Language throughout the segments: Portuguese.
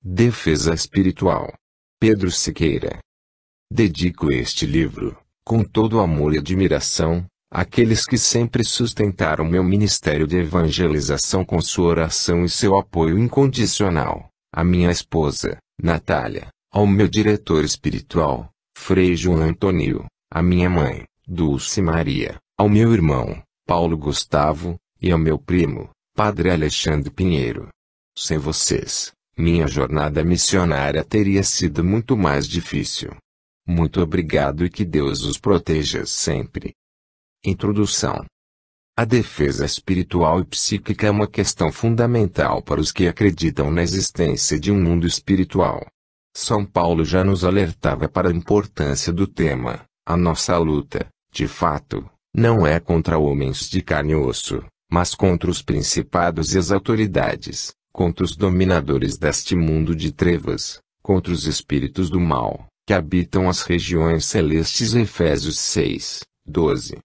Defesa espiritual. Pedro Siqueira. Dedico este livro, com todo amor e admiração, àqueles que sempre sustentaram meu ministério de evangelização com sua oração e seu apoio incondicional, à minha esposa, Natália, ao meu diretor espiritual, Frei João Antônio, à minha mãe, Dulce Maria, ao meu irmão, Paulo Gustavo, e ao meu primo, Padre Alexandre Pinheiro. Sem vocês, minha jornada missionária teria sido muito mais difícil. Muito obrigado e que Deus os proteja sempre. Introdução. A defesa espiritual e psíquica é uma questão fundamental para os que acreditam na existência de um mundo espiritual. São Paulo já nos alertava para a importância do tema. A nossa luta, de fato, não é contra homens de carne e osso, mas contra os principados e as autoridades, contra os dominadores deste mundo de trevas, contra os espíritos do mal, que habitam as regiões celestes. Efésios 6, 12.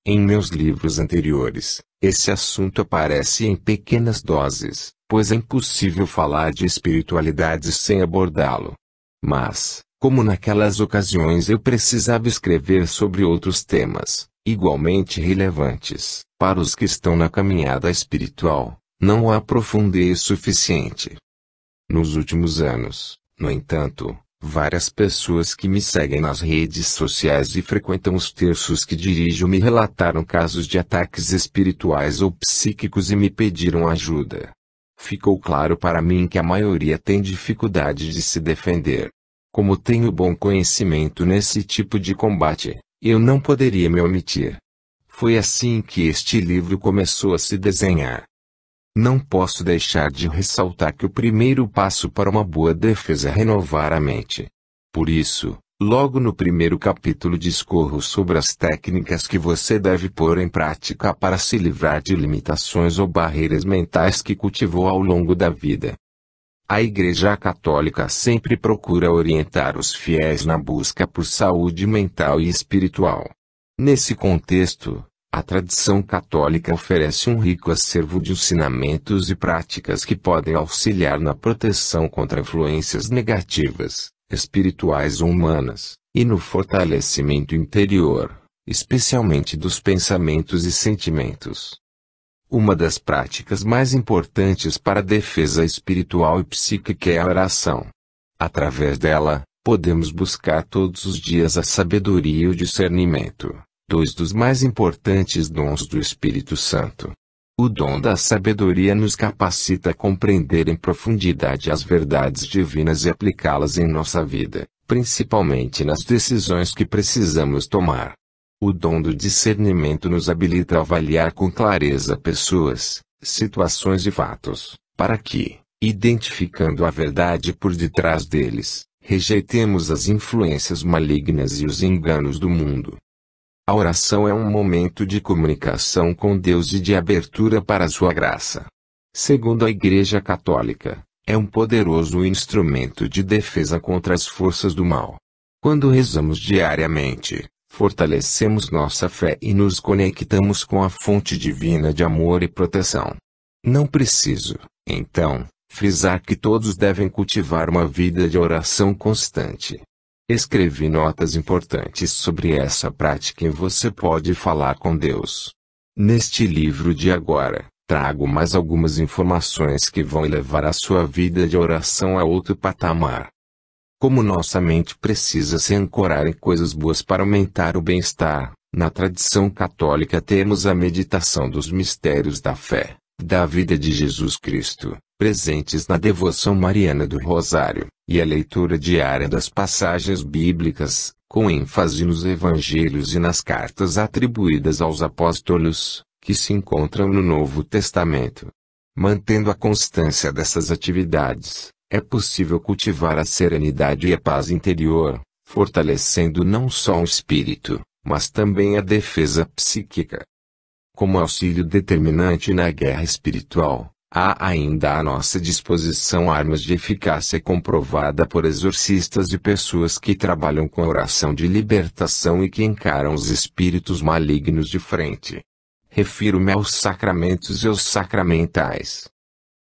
Em meus livros anteriores, esse assunto aparece em pequenas doses, pois é impossível falar de espiritualidade sem abordá-lo. Mas, como naquelas ocasiões eu precisava escrever sobre outros temas, igualmente relevantes, para os que estão na caminhada espiritual, não o aprofundei o suficiente. Nos últimos anos, no entanto, várias pessoas que me seguem nas redes sociais e frequentam os terços que dirijo me relataram casos de ataques espirituais ou psíquicos e me pediram ajuda. Ficou claro para mim que a maioria tem dificuldade de se defender. Como tenho bom conhecimento nesse tipo de combate, eu não poderia me omitir. Foi assim que este livro começou a se desenhar. Não posso deixar de ressaltar que o primeiro passo para uma boa defesa é renovar a mente. Por isso, logo no primeiro capítulo discorro sobre as técnicas que você deve pôr em prática para se livrar de limitações ou barreiras mentais que cultivou ao longo da vida. A Igreja Católica sempre procura orientar os fiéis na busca por saúde mental e espiritual. Nesse contexto, a tradição católica oferece um rico acervo de ensinamentos e práticas que podem auxiliar na proteção contra influências negativas, espirituais ou humanas, e no fortalecimento interior, especialmente dos pensamentos e sentimentos. Uma das práticas mais importantes para a defesa espiritual e psíquica é a oração. Através dela, podemos buscar todos os dias a sabedoria e o discernimento, dois dos mais importantes dons do Espírito Santo. O dom da sabedoria nos capacita a compreender em profundidade as verdades divinas e aplicá-las em nossa vida, principalmente nas decisões que precisamos tomar. O dom do discernimento nos habilita a avaliar com clareza pessoas, situações e fatos, para que, identificando a verdade por detrás deles, rejeitemos as influências malignas e os enganos do mundo. A oração é um momento de comunicação com Deus e de abertura para a sua graça. Segundo a Igreja Católica, é um poderoso instrumento de defesa contra as forças do mal. Quando rezamos diariamente, fortalecemos nossa fé e nos conectamos com a fonte divina de amor e proteção. Não preciso, então, frisar que todos devem cultivar uma vida de oração constante. Escrevi notas importantes sobre essa prática e você pode falar com Deus. Neste livro de agora, trago mais algumas informações que vão levar a sua vida de oração a outro patamar. Como nossa mente precisa se ancorar em coisas boas para aumentar o bem-estar, na tradição católica temos a meditação dos mistérios da fé, da vida de Jesus Cristo, presentes na devoção mariana do Rosário, e a leitura diária das passagens bíblicas, com ênfase nos evangelhos e nas cartas atribuídas aos apóstolos, que se encontram no Novo Testamento. Mantendo a constância dessas atividades, é possível cultivar a serenidade e a paz interior, fortalecendo não só o espírito, mas também a defesa psíquica. Como auxílio determinante na guerra espiritual, há ainda à nossa disposição armas de eficácia comprovada por exorcistas e pessoas que trabalham com a oração de libertação e que encaram os espíritos malignos de frente. Refiro-me aos sacramentos e aos sacramentais.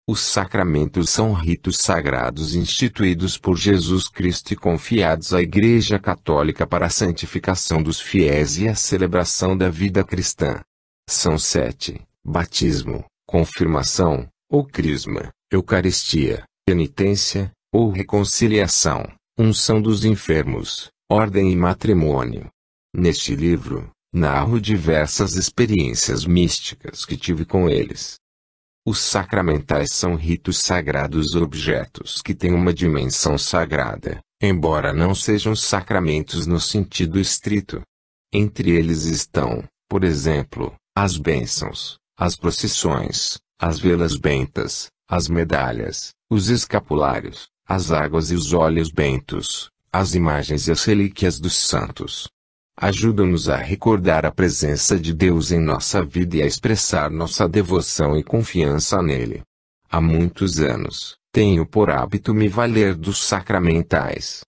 Os sacramentos são ritos sagrados instituídos por Jesus Cristo e confiados à Igreja Católica para a santificação dos fiéis e a celebração da vida cristã. São 7: batismo, confirmação, ou crisma, eucaristia, penitência, ou reconciliação, unção dos enfermos, ordem e matrimônio. Neste livro, narro diversas experiências místicas que tive com eles. Os sacramentais são ritos sagrados, objetos que têm uma dimensão sagrada, embora não sejam sacramentos no sentido estrito. Entre eles estão, por exemplo, as bênçãos, as procissões, as velas bentas, as medalhas, os escapulários, as águas e os óleos bentos, as imagens e as relíquias dos santos. Ajudam-nos a recordar a presença de Deus em nossa vida e a expressar nossa devoção e confiança nele. Há muitos anos, tenho por hábito me valer dos sacramentais.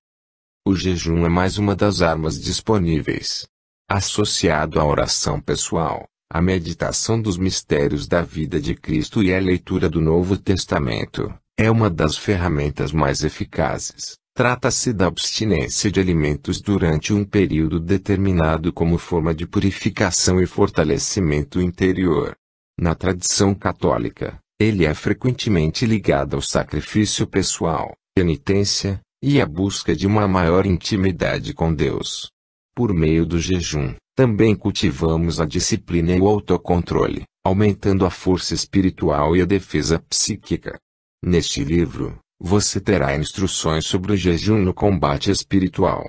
O jejum é mais uma das armas disponíveis. Associado à oração pessoal, à meditação dos mistérios da vida de Cristo e à leitura do Novo Testamento, é uma das ferramentas mais eficazes. Trata-se da abstinência de alimentos durante um período determinado como forma de purificação e fortalecimento interior. Na tradição católica, ele é frequentemente ligado ao sacrifício pessoal, penitência, e à busca de uma maior intimidade com Deus. Por meio do jejum, também cultivamos a disciplina e o autocontrole, aumentando a força espiritual e a defesa psíquica. Neste livro, você terá instruções sobre o jejum no combate espiritual.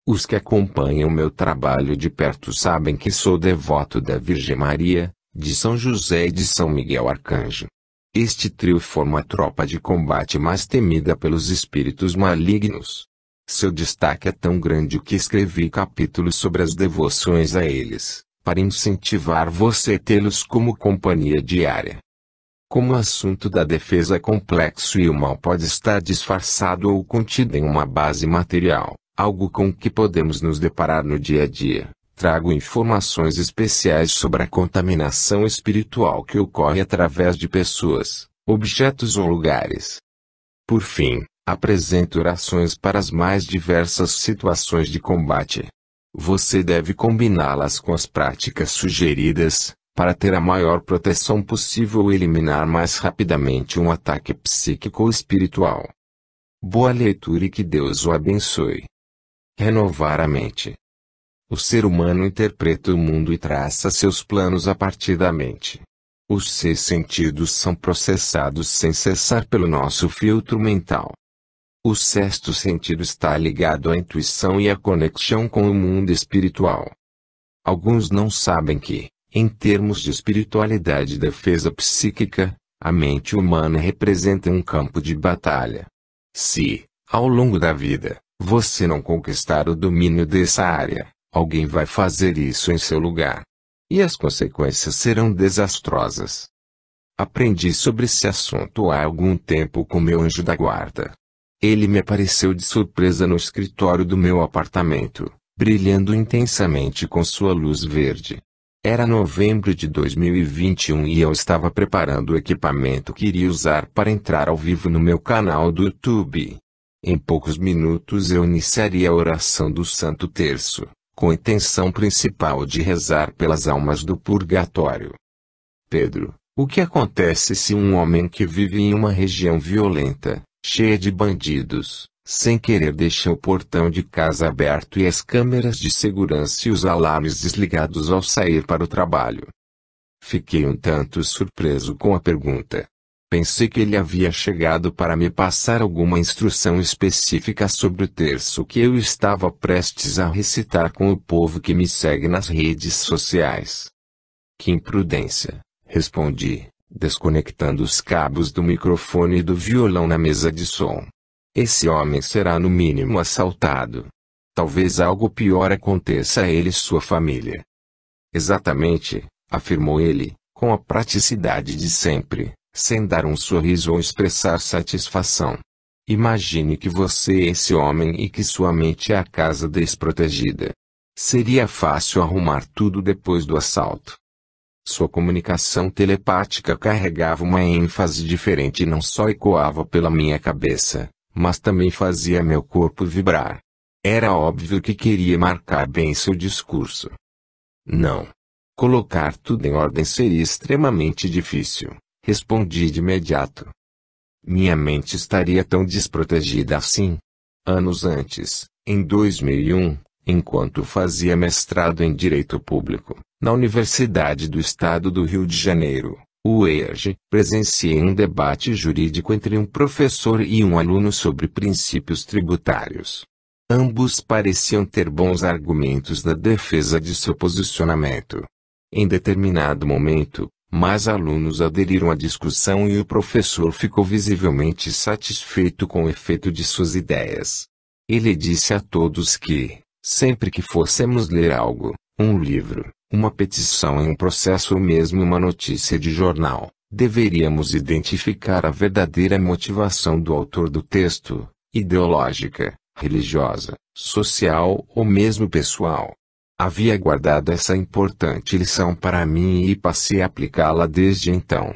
Os que acompanham meu trabalho de perto sabem que sou devoto da Virgem Maria, de São José e de São Miguel Arcanjo. Este trio forma a tropa de combate mais temida pelos espíritos malignos. Seu destaque é tão grande que escrevi capítulos sobre as devoções a eles, para incentivar você a tê-los como companhia diária. Como o assunto da defesa é complexo e o mal pode estar disfarçado ou contido em uma base material, algo com que podemos nos deparar no dia a dia, trago informações especiais sobre a contaminação espiritual que ocorre através de pessoas, objetos ou lugares. Por fim, apresento orações para as mais diversas situações de combate. Você deve combiná-las com as práticas sugeridas, para ter a maior proteção possível e eliminar mais rapidamente um ataque psíquico ou espiritual. Boa leitura e que Deus o abençoe. Renovar a mente. O ser humano interpreta o mundo e traça seus planos a partir da mente. Os 6 sentidos são processados sem cessar pelo nosso filtro mental. O 6º sentido está ligado à intuição e à conexão com o mundo espiritual. Alguns não sabem que, em termos de espiritualidade e defesa psíquica, a mente humana representa um campo de batalha. Se, ao longo da vida, você não conquistar o domínio dessa área, alguém vai fazer isso em seu lugar. E as consequências serão desastrosas. Aprendi sobre esse assunto há algum tempo com meu anjo da guarda. Ele me apareceu de surpresa no escritório do meu apartamento, brilhando intensamente com sua luz verde. Era novembro de 2021 e eu estava preparando o equipamento que iria usar para entrar ao vivo no meu canal do YouTube. Em poucos minutos eu iniciaria a oração do Santo Terço, com a intenção principal de rezar pelas almas do purgatório. Pedro, o que acontece se um homem que vive em uma região violenta, cheia de bandidos, sem querer deixa o portão de casa aberto e as câmeras de segurança e os alarmes desligados ao sair para o trabalho? Fiquei um tanto surpreso com a pergunta. Pensei que ele havia chegado para me passar alguma instrução específica sobre o terço que eu estava prestes a recitar com o povo que me segue nas redes sociais. Que imprudência, respondi, desconectando os cabos do microfone e do violão na mesa de som. Esse homem será no mínimo assaltado. Talvez algo pior aconteça a ele e sua família. Exatamente, afirmou ele, com a praticidade de sempre, sem dar um sorriso ou expressar satisfação. Imagine que você é esse homem e que sua mente é a casa desprotegida. Seria fácil arrumar tudo depois do assalto. Sua comunicação telepática carregava uma ênfase diferente e não só ecoava pela minha cabeça, mas também fazia meu corpo vibrar. Era óbvio que queria marcar bem seu discurso. Não. Colocar tudo em ordem seria extremamente difícil, respondi de imediato. Minha mente estaria tão desprotegida assim? Anos antes, em 2001, enquanto fazia mestrado em Direito Público, na Universidade do Estado do Rio de Janeiro, UERJ, presenciei um debate jurídico entre um professor e um aluno sobre princípios tributários. Ambos pareciam ter bons argumentos na defesa de seu posicionamento. Em determinado momento, mais alunos aderiram à discussão e o professor ficou visivelmente satisfeito com o efeito de suas ideias. Ele disse a todos que, sempre que fôssemos ler algo, um livro, uma petição em um processo ou mesmo uma notícia de jornal, deveríamos identificar a verdadeira motivação do autor do texto, ideológica, religiosa, social ou mesmo pessoal. Havia guardado essa importante lição para mim e passei a aplicá-la desde então.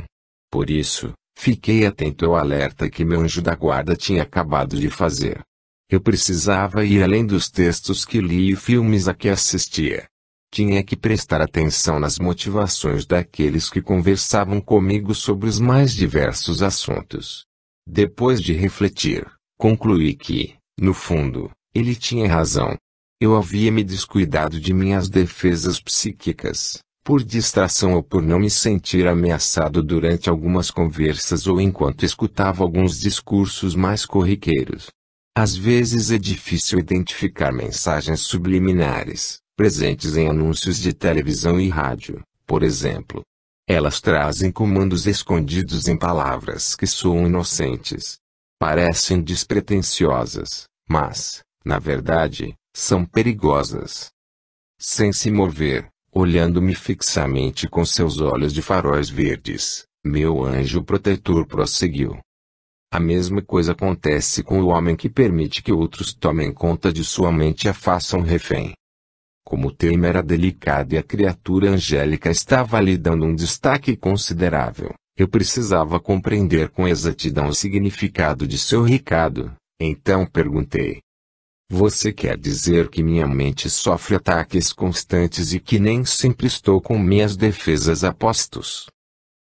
Por isso, fiquei atento ao alerta que meu anjo da guarda tinha acabado de fazer. Eu precisava ir além dos textos que li e filmes a que assistia. Tinha que prestar atenção nas motivações daqueles que conversavam comigo sobre os mais diversos assuntos. Depois de refletir, concluí que, no fundo, ele tinha razão. Eu havia me descuidado de minhas defesas psíquicas, por distração ou por não me sentir ameaçado durante algumas conversas ou enquanto escutava alguns discursos mais corriqueiros. Às vezes é difícil identificar mensagens subliminares, presentes em anúncios de televisão e rádio, por exemplo. Elas trazem comandos escondidos em palavras que soam inocentes. Parecem despretensiosas, mas, na verdade, são perigosas. Sem se mover, olhando-me fixamente com seus olhos de faróis verdes, meu anjo protetor prosseguiu. A mesma coisa acontece com o homem que permite que outros tomem conta de sua mente e a façam refém. Como o tema era delicado e a criatura angélica estava lhe dando um destaque considerável, eu precisava compreender com exatidão o significado de seu recado, então perguntei. Você quer dizer que minha mente sofre ataques constantes e que nem sempre estou com minhas defesas a postos?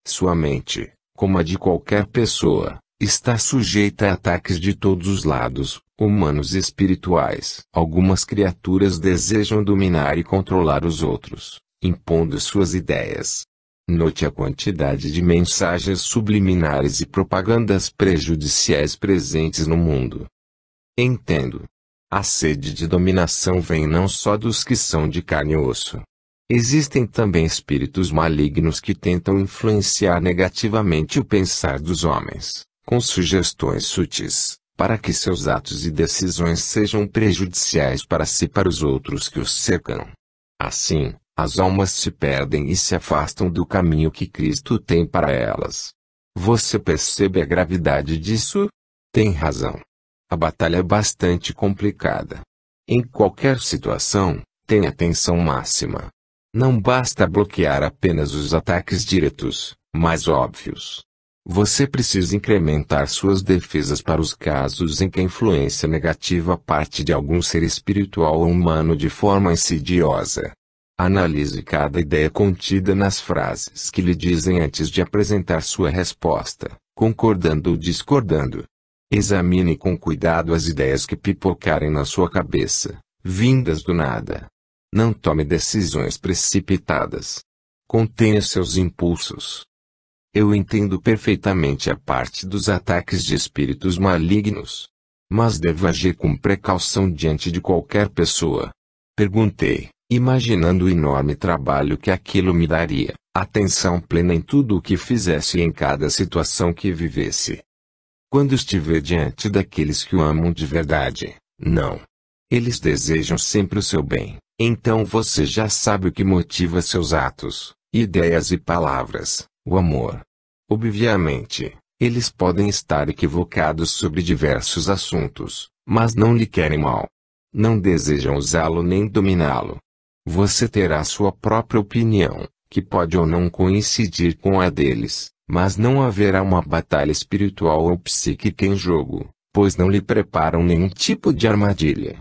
Sua mente, como a de qualquer pessoa, está sujeita a ataques de todos os lados, humanos e espirituais. Algumas criaturas desejam dominar e controlar os outros, impondo suas ideias. Note a quantidade de mensagens subliminares e propagandas prejudiciais presentes no mundo. Entendo. A sede de dominação vem não só dos que são de carne e osso. Existem também espíritos malignos que tentam influenciar negativamente o pensar dos homens, com sugestões sutis, para que seus atos e decisões sejam prejudiciais para si e para os outros que os cercam. Assim, as almas se perdem e se afastam do caminho que Cristo tem para elas. Você percebe a gravidade disso? Tem razão. A batalha é bastante complicada. Em qualquer situação, tenha atenção máxima. Não basta bloquear apenas os ataques diretos, mais óbvios. Você precisa incrementar suas defesas para os casos em que a influência negativa parte de algum ser espiritual ou humano de forma insidiosa. Analise cada ideia contida nas frases que lhe dizem antes de apresentar sua resposta, concordando ou discordando. Examine com cuidado as ideias que pipocarem na sua cabeça, vindas do nada. Não tome decisões precipitadas. Contenha seus impulsos. Eu entendo perfeitamente a parte dos ataques de espíritos malignos. Mas devo agir com precaução diante de qualquer pessoa. Perguntei, imaginando o enorme trabalho que aquilo me daria, atenção plena em tudo o que fizesse e em cada situação que vivesse. Quando estiver diante daqueles que o amam de verdade, não. Eles desejam sempre o seu bem, então você já sabe o que motiva seus atos, ideias e palavras, o amor. Obviamente, eles podem estar equivocados sobre diversos assuntos, mas não lhe querem mal. Não desejam usá-lo nem dominá-lo. Você terá sua própria opinião, que pode ou não coincidir com a deles, mas não haverá uma batalha espiritual ou psíquica em jogo, pois não lhe preparam nenhum tipo de armadilha.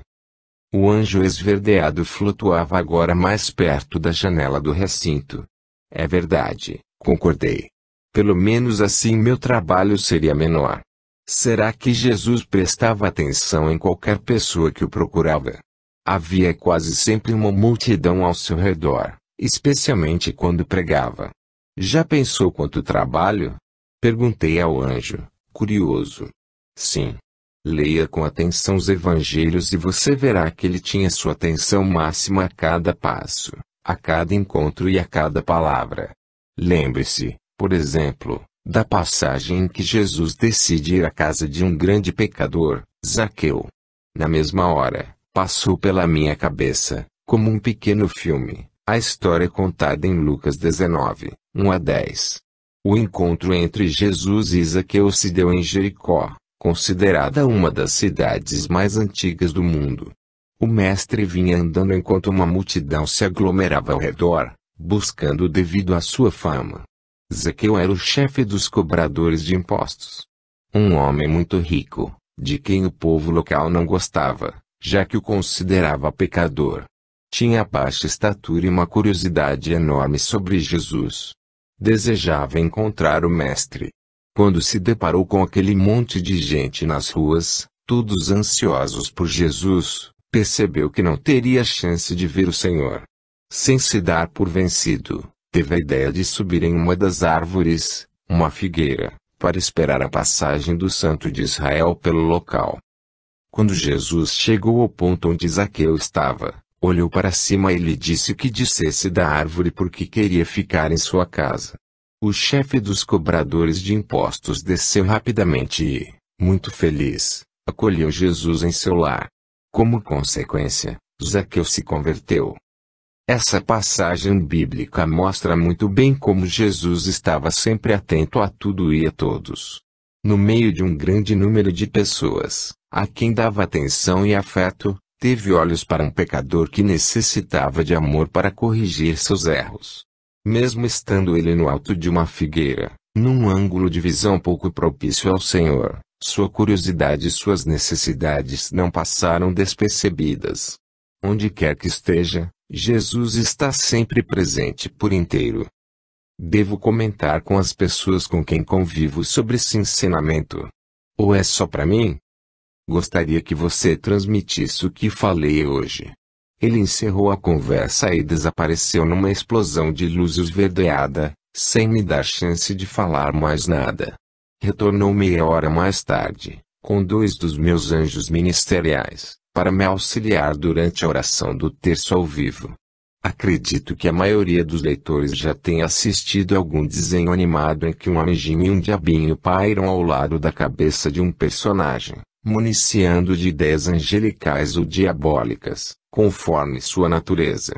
O anjo esverdeado flutuava agora mais perto da janela do recinto. É verdade, concordei. Pelo menos assim meu trabalho seria menor. Será que Jesus prestava atenção em qualquer pessoa que o procurava? Havia quase sempre uma multidão ao seu redor, especialmente quando pregava. Já pensou quanto trabalho? Perguntei ao anjo, curioso. Sim. Leia com atenção os evangelhos e você verá que ele tinha sua atenção máxima a cada passo, a cada encontro e a cada palavra. Lembre-se, por exemplo, da passagem em que Jesus decide ir à casa de um grande pecador, Zaqueu. Na mesma hora, passou pela minha cabeça, como um pequeno filme, a história contada em Lucas 19, 1-10. O encontro entre Jesus e Zaqueu se deu em Jericó, considerada uma das cidades mais antigas do mundo. O mestre vinha andando enquanto uma multidão se aglomerava ao redor, buscando devido à sua fama. Zaqueu era o chefe dos cobradores de impostos. Um homem muito rico, de quem o povo local não gostava, já que o considerava pecador. Tinha baixa estatura e uma curiosidade enorme sobre Jesus. Desejava encontrar o mestre. Quando se deparou com aquele monte de gente nas ruas, todos ansiosos por Jesus, percebeu que não teria chance de ver o Senhor. Sem se dar por vencido, teve a ideia de subir em uma das árvores, uma figueira, para esperar a passagem do Santo de Israel pelo local. Quando Jesus chegou ao ponto onde Zaqueu estava, olhou para cima e lhe disse que descesse da árvore porque queria ficar em sua casa. O chefe dos cobradores de impostos desceu rapidamente e, muito feliz, acolheu Jesus em seu lar. Como consequência, Zaqueu se converteu. Essa passagem bíblica mostra muito bem como Jesus estava sempre atento a tudo e a todos. No meio de um grande número de pessoas, a quem dava atenção e afeto, teve olhos para um pecador que necessitava de amor para corrigir seus erros. Mesmo estando ele no alto de uma figueira, num ângulo de visão pouco propício ao Senhor, sua curiosidade e suas necessidades não passaram despercebidas. Onde quer que esteja, Jesus está sempre presente por inteiro. Devo comentar com as pessoas com quem convivo sobre esse ensinamento? Ou é só para mim? Gostaria que você transmitisse o que falei hoje. Ele encerrou a conversa e desapareceu numa explosão de luz esverdeada, sem me dar chance de falar mais nada. Retornou meia hora mais tarde, com 2 dos meus anjos ministeriais, para me auxiliar durante a oração do terço ao vivo. Acredito que a maioria dos leitores já tenha assistido a algum desenho animado em que um anjinho e um diabinho pairam ao lado da cabeça de um personagem, municiando de ideias angelicais ou diabólicas, conforme sua natureza.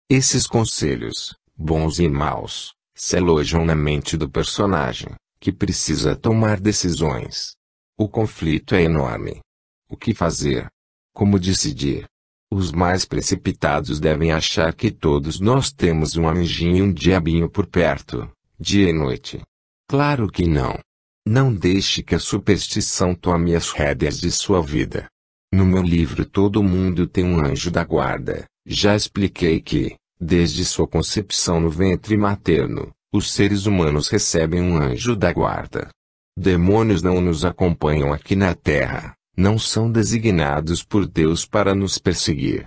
Esses conselhos, bons e maus, se alojam na mente do personagem, que precisa tomar decisões. O conflito é enorme. O que fazer? Como decidir? Os mais precipitados devem achar que todos nós temos um anjinho e um diabinho por perto, dia e noite. Claro que não. Não deixe que a superstição tome as rédeas de sua vida. No meu livro Todo Mundo Tem um Anjo da Guarda, já expliquei que, desde sua concepção no ventre materno, os seres humanos recebem um anjo da guarda. Demônios não nos acompanham aqui na Terra, não são designados por Deus para nos perseguir.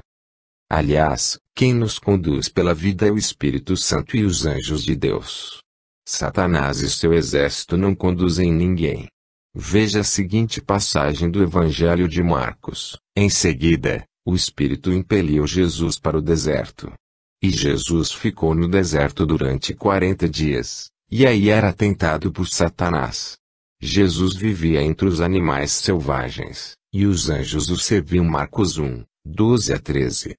Aliás, quem nos conduz pela vida é o Espírito Santo e os anjos de Deus. Satanás e seu exército não conduzem ninguém. Veja a seguinte passagem do Evangelho de Marcos. Em seguida, o Espírito impeliu Jesus para o deserto. E Jesus ficou no deserto durante 40 dias, e aí era tentado por Satanás. Jesus vivia entre os animais selvagens, e os anjos o serviam. Marcos 1, 12-13.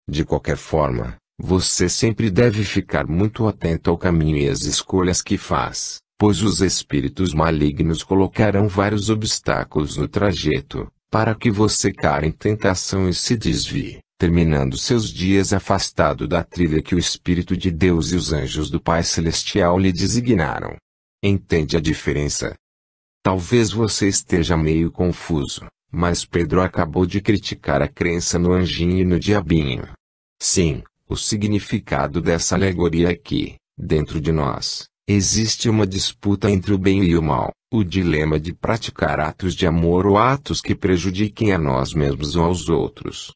De qualquer forma, você sempre deve ficar muito atento ao caminho e às escolhas que faz, pois os espíritos malignos colocarão vários obstáculos no trajeto, para que você caia em tentação e se desvie, terminando seus dias afastado da trilha que o Espírito de Deus e os anjos do Pai Celestial lhe designaram. Entende a diferença? Talvez você esteja meio confuso, mas Pedro acabou de criticar a crença no anjinho e no diabinho. Sim, o significado dessa alegoria é que, dentro de nós, existe uma disputa entre o bem e o mal, o dilema de praticar atos de amor ou atos que prejudiquem a nós mesmos ou aos outros.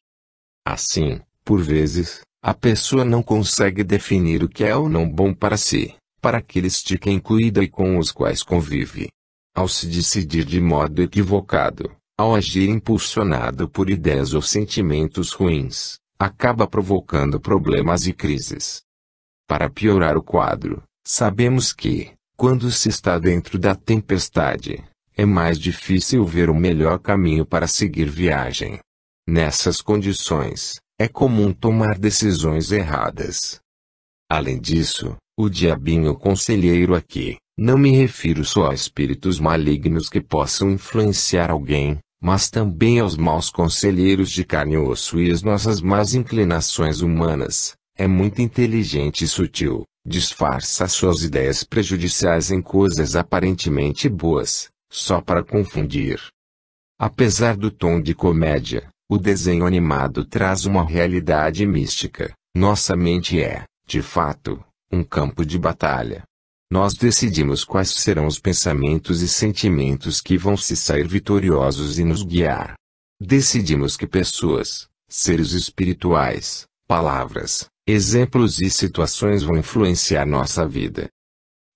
Assim, por vezes, a pessoa não consegue definir o que é ou não bom para si, para aqueles de quem cuida e com os quais convive. Ao se decidir de modo equivocado, ao agir impulsionado por ideias ou sentimentos ruins, acaba provocando problemas e crises. Para piorar o quadro, sabemos que, quando se está dentro da tempestade, é mais difícil ver o melhor caminho para seguir viagem. Nessas condições, é comum tomar decisões erradas. Além disso, o diabinho conselheiro aqui, não me refiro só a espíritos malignos que possam influenciar alguém, mas também aos maus conselheiros de carne e osso e as nossas más inclinações humanas. É muito inteligente e sutil, disfarça suas ideias prejudiciais em coisas aparentemente boas, só para confundir. Apesar do tom de comédia, o desenho animado traz uma realidade mística. Nossa mente é, de fato, um campo de batalha. Nós decidimos quais serão os pensamentos e sentimentos que vão se sair vitoriosos e nos guiar. Decidimos que pessoas, seres espirituais, palavras, exemplos e situações vão influenciar nossa vida.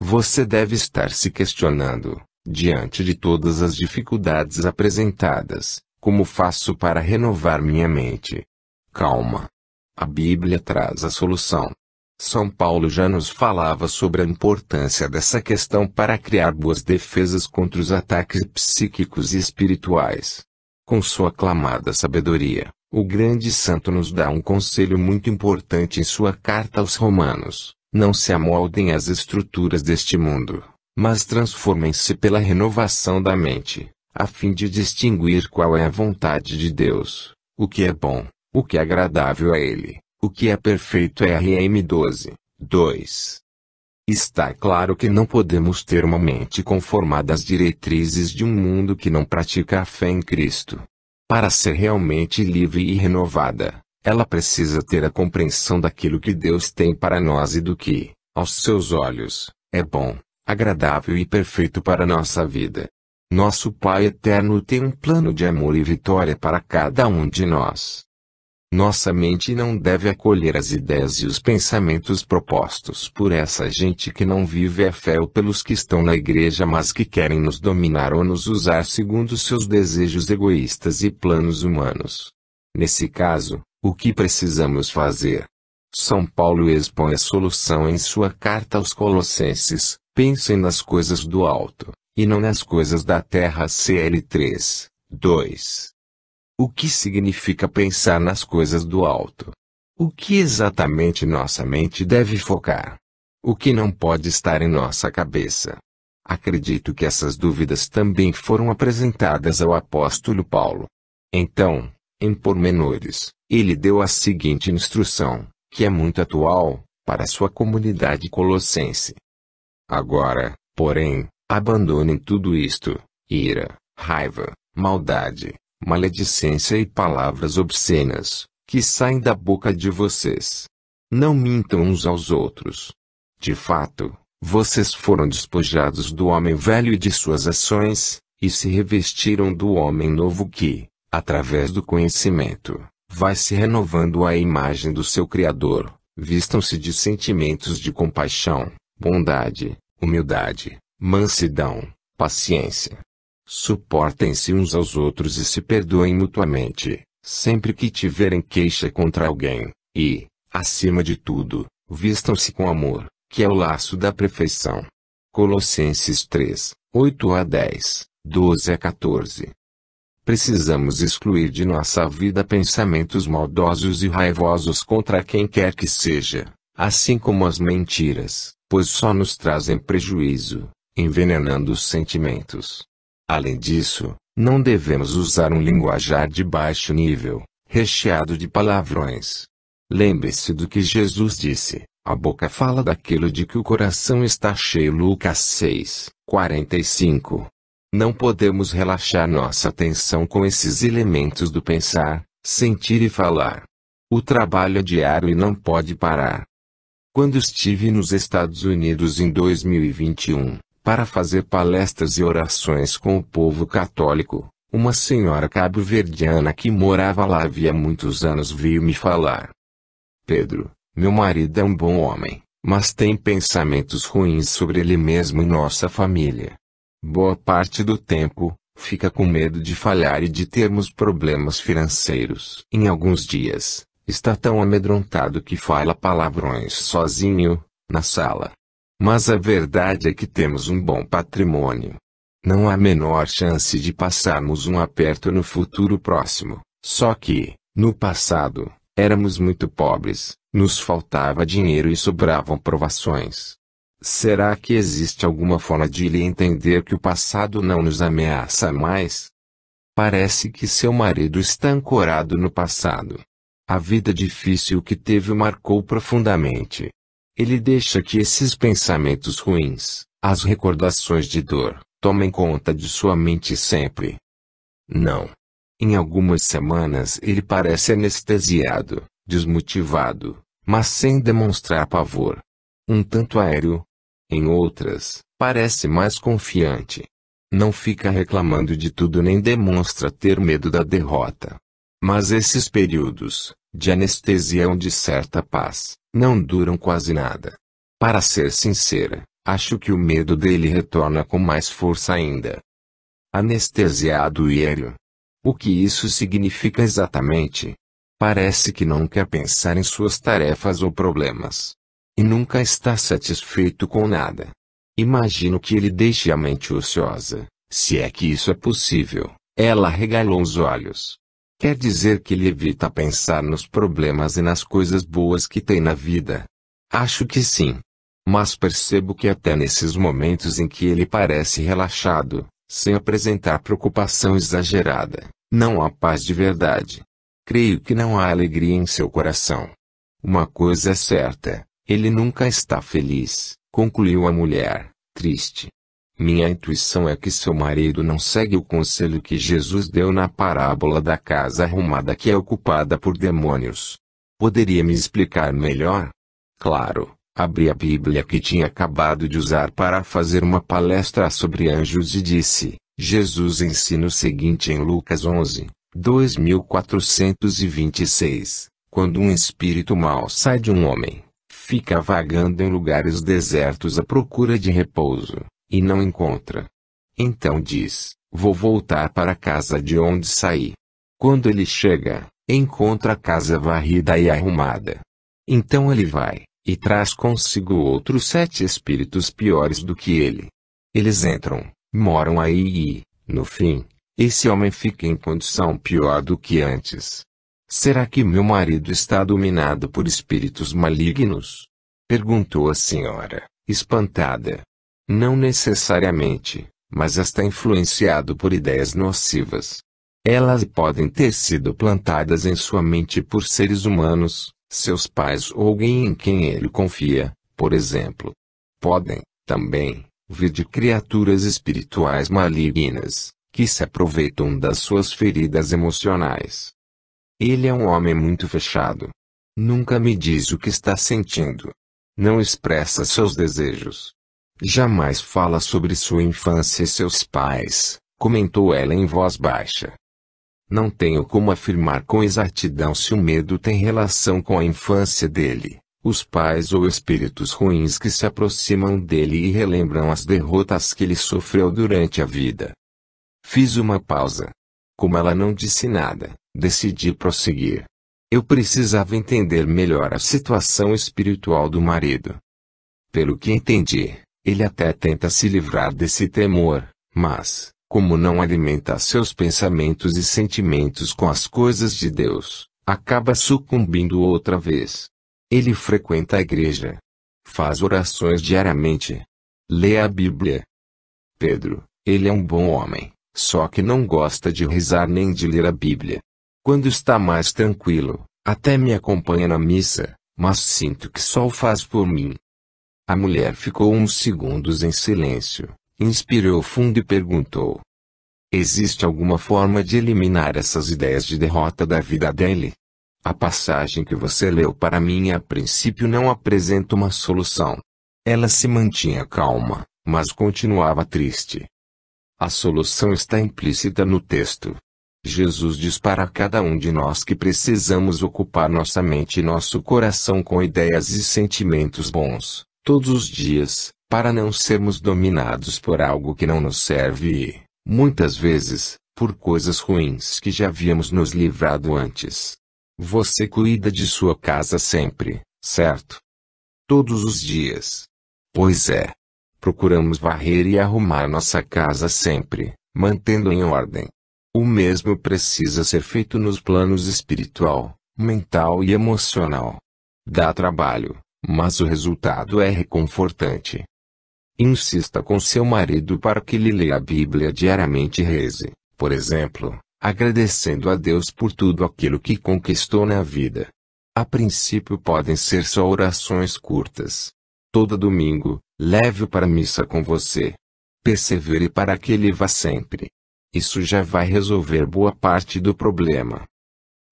Você deve estar se questionando, diante de todas as dificuldades apresentadas, como faço para renovar minha mente? Calma. A Bíblia traz a solução. São Paulo já nos falava sobre a importância dessa questão para criar boas defesas contra os ataques psíquicos e espirituais. Com sua aclamada sabedoria, o grande santo nos dá um conselho muito importante em sua carta aos Romanos: não se amoldem às estruturas deste mundo, mas transformem-se pela renovação da mente, a fim de distinguir qual é a vontade de Deus, o que é bom, o que é agradável a Ele, o que é perfeito. RM 12, 2. Está claro que não podemos ter uma mente conformada às diretrizes de um mundo que não pratica a fé em Cristo. Para ser realmente livre e renovada, ela precisa ter a compreensão daquilo que Deus tem para nós e do que, aos seus olhos, é bom, agradável e perfeito para nossa vida. Nosso Pai Eterno tem um plano de amor e vitória para cada um de nós. Nossa mente não deve acolher as ideias e os pensamentos propostos por essa gente que não vive a fé ou pelos que estão na igreja mas que querem nos dominar ou nos usar segundo seus desejos egoístas e planos humanos. Nesse caso, o que precisamos fazer? São Paulo expõe a solução em sua carta aos Colossenses: pensem nas coisas do alto, e não nas coisas da terra. CL 3, 2. O que significa pensar nas coisas do alto? O que exatamente nossa mente deve focar? O que não pode estar em nossa cabeça? Acredito que essas dúvidas também foram apresentadas ao apóstolo Paulo. Então, em pormenores, ele deu a seguinte instrução, que é muito atual, para a sua comunidade colossense. Agora, porém, abandonem tudo isto: ira, raiva, maldade, maledicência e palavras obscenas, que saem da boca de vocês. Não mintam uns aos outros. De fato, vocês foram despojados do homem velho e de suas ações, e se revestiram do homem novo que, através do conhecimento, vai se renovando à imagem do seu Criador. Vistam-se de sentimentos de compaixão, bondade, humildade, mansidão, paciência. Suportem-se uns aos outros e se perdoem mutuamente, sempre que tiverem queixa contra alguém, e, acima de tudo, vistam-se com amor, que é o laço da perfeição. Colossenses 3, 8 a 10, 12 a 14. Precisamos excluir de nossa vida pensamentos maldosos e raivosos contra quem quer que seja, assim como as mentiras, pois só nos trazem prejuízo, envenenando os sentimentos. Além disso, não devemos usar um linguajar de baixo nível, recheado de palavrões. Lembre-se do que Jesus disse: a boca fala daquilo de que o coração está cheio. Lucas 6:45. Não podemos relaxar nossa atenção com esses elementos do pensar, sentir e falar. O trabalho é diário e não pode parar. Quando estive nos Estados Unidos em 2021, para fazer palestras e orações com o povo católico, uma senhora cabo-verdiana que morava lá havia muitos anos veio me falar: Pedro, meu marido é um bom homem, mas tem pensamentos ruins sobre ele mesmo e nossa família. Boa parte do tempo, fica com medo de falhar e de termos problemas financeiros. Em alguns dias, está tão amedrontado que fala palavrões sozinho, na sala. Mas a verdade é que temos um bom patrimônio. Não há a menor chance de passarmos um aperto no futuro próximo. Só que, no passado, éramos muito pobres, nos faltava dinheiro e sobravam provações. Será que existe alguma forma de ele entender que o passado não nos ameaça mais? Parece que seu marido está ancorado no passado. A vida difícil que teve o marcou profundamente. Ele deixa que esses pensamentos ruins, as recordações de dor, tomem conta de sua mente sempre. Não. Em algumas semanas ele parece anestesiado, desmotivado, mas sem demonstrar pavor. Um tanto aéreo. Em outras, parece mais confiante. Não fica reclamando de tudo nem demonstra ter medo da derrota. Mas esses períodos, de anestesia ou de certa paz, não duram quase nada. Para ser sincera, acho que o medo dele retorna com mais força ainda. Anestesiado e aéreo. O que isso significa exatamente? Parece que não quer pensar em suas tarefas ou problemas. E nunca está satisfeito com nada. Imagino que ele deixe a mente ociosa, se é que isso é possível. Ela regalou os olhos. Quer dizer que ele evita pensar nos problemas e nas coisas boas que tem na vida? Acho que sim. Mas percebo que até nesses momentos em que ele parece relaxado, sem apresentar preocupação exagerada, não há paz de verdade. Creio que não há alegria em seu coração. Uma coisa é certa. Ele nunca está feliz, concluiu a mulher, triste. Minha intuição é que seu marido não segue o conselho que Jesus deu na parábola da casa arrumada que é ocupada por demônios. Poderia me explicar melhor? Claro, abri a Bíblia que tinha acabado de usar para fazer uma palestra sobre anjos e disse: Jesus ensina o seguinte em Lucas 11:2426. Quando um espírito mau sai de um homem, fica vagando em lugares desertos à procura de repouso, e não encontra. Então diz: vou voltar para a casa de onde saí. Quando ele chega, encontra a casa varrida e arrumada. Então ele vai, e traz consigo outros 7 espíritos piores do que ele. Eles entram, moram aí e, no fim, esse homem fica em condição pior do que antes. Será que meu marido está dominado por espíritos malignos? Perguntou a senhora, espantada. Não necessariamente, mas está influenciado por ideias nocivas. Elas podem ter sido plantadas em sua mente por seres humanos, seus pais ou alguém em quem ele confia, por exemplo. Podem, também, vir de criaturas espirituais malignas, que se aproveitam das suas feridas emocionais. Ele é um homem muito fechado. Nunca me diz o que está sentindo. Não expressa seus desejos. Jamais fala sobre sua infância e seus pais, comentou ela em voz baixa. Não tenho como afirmar com exatidão se o medo tem relação com a infância dele, os pais ou espíritos ruins que se aproximam dele e relembram as derrotas que ele sofreu durante a vida. Fiz uma pausa. Como ela não disse nada, decidi prosseguir. Eu precisava entender melhor a situação espiritual do marido. Pelo que entendi, ele até tenta se livrar desse temor, mas, como não alimenta seus pensamentos e sentimentos com as coisas de Deus, acaba sucumbindo outra vez. Ele frequenta a igreja. Faz orações diariamente. Lê a Bíblia. Pedro, ele é um bom homem, só que não gosta de rezar nem de ler a Bíblia. Quando está mais tranquilo, até me acompanha na missa, mas sinto que só o faz por mim. A mulher ficou uns segundos em silêncio, inspirou fundo e perguntou: existe alguma forma de eliminar essas ideias de derrota da vida dele? A passagem que você leu para mim a princípio não apresenta uma solução. Ela se mantinha calma, mas continuava triste. A solução está implícita no texto. Jesus diz para cada um de nós que precisamos ocupar nossa mente e nosso coração com ideias e sentimentos bons, todos os dias, para não sermos dominados por algo que não nos serve e, muitas vezes, por coisas ruins que já havíamos nos livrado antes. Você cuida de sua casa sempre, certo? Todos os dias. Pois é. Procuramos varrer e arrumar nossa casa sempre, mantendo em ordem. O mesmo precisa ser feito nos planos espiritual, mental e emocional. Dá trabalho, mas o resultado é reconfortante. Insista com seu marido para que lhe leia a Bíblia diariamente e reze, por exemplo, agradecendo a Deus por tudo aquilo que conquistou na vida. A princípio podem ser só orações curtas. Todo domingo, leve-o para a missa com você. Persevere para que ele vá sempre. Isso já vai resolver boa parte do problema.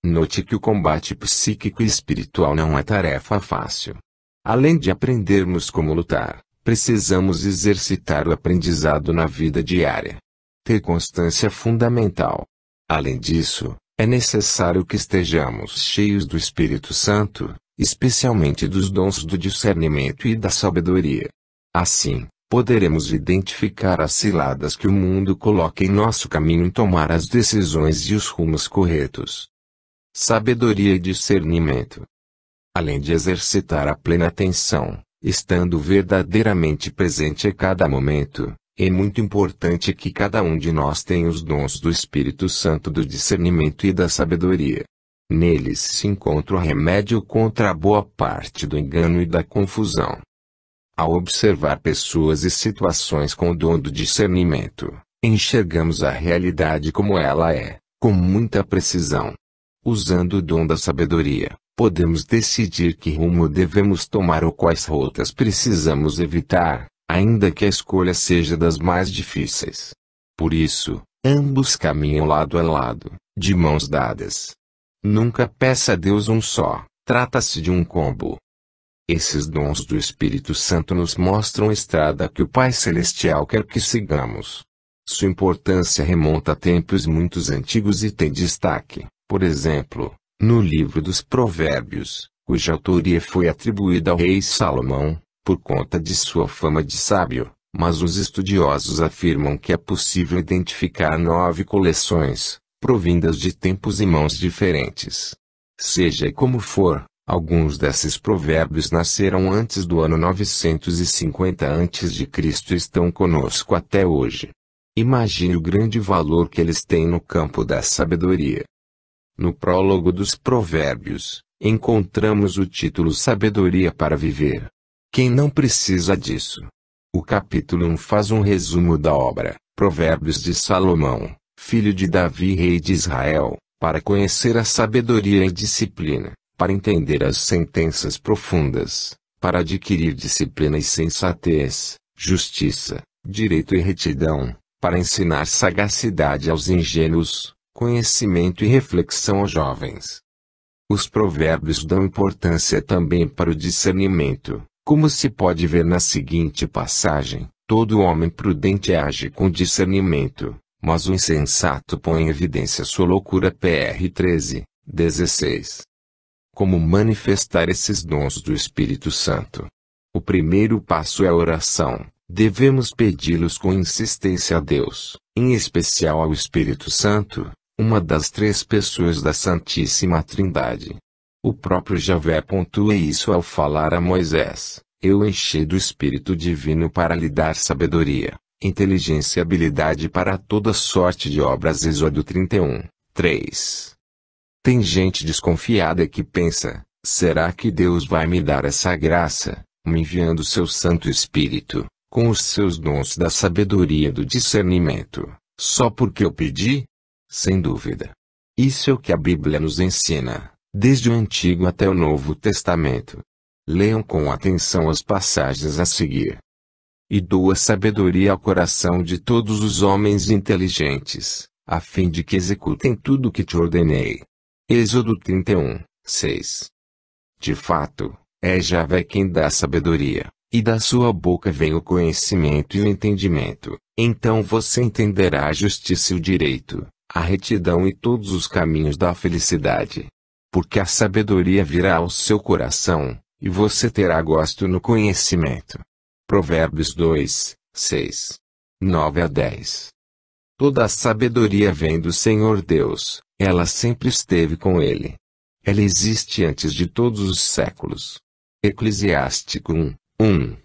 Note que o combate psíquico e espiritual não é tarefa fácil. Além de aprendermos como lutar, precisamos exercitar o aprendizado na vida diária. Ter constância é fundamental. Além disso, é necessário que estejamos cheios do Espírito Santo, especialmente dos dons do discernimento e da sabedoria. Assim, poderemos identificar as ciladas que o mundo coloca em nosso caminho e tomar as decisões e os rumos corretos. Sabedoria e discernimento. Além de exercitar a plena atenção, estando verdadeiramente presente a cada momento, é muito importante que cada um de nós tenha os dons do Espírito Santo do discernimento e da sabedoria. Neles se encontra o remédio contra a boa parte do engano e da confusão. Ao observar pessoas e situações com o dom do discernimento, enxergamos a realidade como ela é, com muita precisão. Usando o dom da sabedoria, podemos decidir que rumo devemos tomar ou quais rotas precisamos evitar, ainda que a escolha seja das mais difíceis. Por isso, ambos caminham lado a lado, de mãos dadas. Nunca peça a Deus um só, trata-se de um combo. Esses dons do Espírito Santo nos mostram a estrada que o Pai Celestial quer que sigamos. Sua importância remonta a tempos muito antigos e tem destaque, por exemplo, no livro dos Provérbios, cuja autoria foi atribuída ao rei Salomão, por conta de sua fama de sábio, mas os estudiosos afirmam que é possível identificar 9 coleções, provindas de tempos e mãos diferentes. Seja como for, alguns desses provérbios nasceram antes do ano 950 a.C. e estão conosco até hoje. Imagine o grande valor que eles têm no campo da sabedoria. No prólogo dos Provérbios, encontramos o título Sabedoria para Viver. Quem não precisa disso? O capítulo 1 faz um resumo da obra, Provérbios de Salomão, filho de Davi, rei de Israel, para conhecer a sabedoria e disciplina, para entender as sentenças profundas, para adquirir disciplina e sensatez, justiça, direito e retidão, para ensinar sagacidade aos ingênuos, conhecimento e reflexão aos jovens. Os provérbios dão importância também para o discernimento, como se pode ver na seguinte passagem: todo homem prudente age com discernimento, mas o insensato põe em evidência sua loucura. PR 13:16. Como manifestar esses dons do Espírito Santo? O primeiro passo é a oração. Devemos pedi-los com insistência a Deus, em especial ao Espírito Santo, uma das 3 pessoas da Santíssima Trindade. O próprio Javé pontua isso ao falar a Moisés: eu enchi do Espírito Divino para lhe dar sabedoria, inteligência e habilidade para toda sorte de obras. Êxodo 31:3. Tem gente desconfiada que pensa: será que Deus vai me dar essa graça, me enviando seu Santo Espírito, com os seus dons da sabedoria e do discernimento, só porque eu pedi? Sem dúvida. Isso é o que a Bíblia nos ensina, desde o Antigo até o Novo Testamento. Leiam com atenção as passagens a seguir. E dou a sabedoria ao coração de todos os homens inteligentes, a fim de que executem tudo o que te ordenei. Êxodo 31, 6. De fato, é Javé quem dá a sabedoria, e da sua boca vem o conhecimento e o entendimento. Então você entenderá a justiça e o direito, a retidão e todos os caminhos da felicidade. Porque a sabedoria virá ao seu coração, e você terá gosto no conhecimento. Provérbios 2, 6. 9 a 10. Toda a sabedoria vem do Senhor Deus, ela sempre esteve com ele. Ela existe antes de todos os séculos. Eclesiástico 1, 1.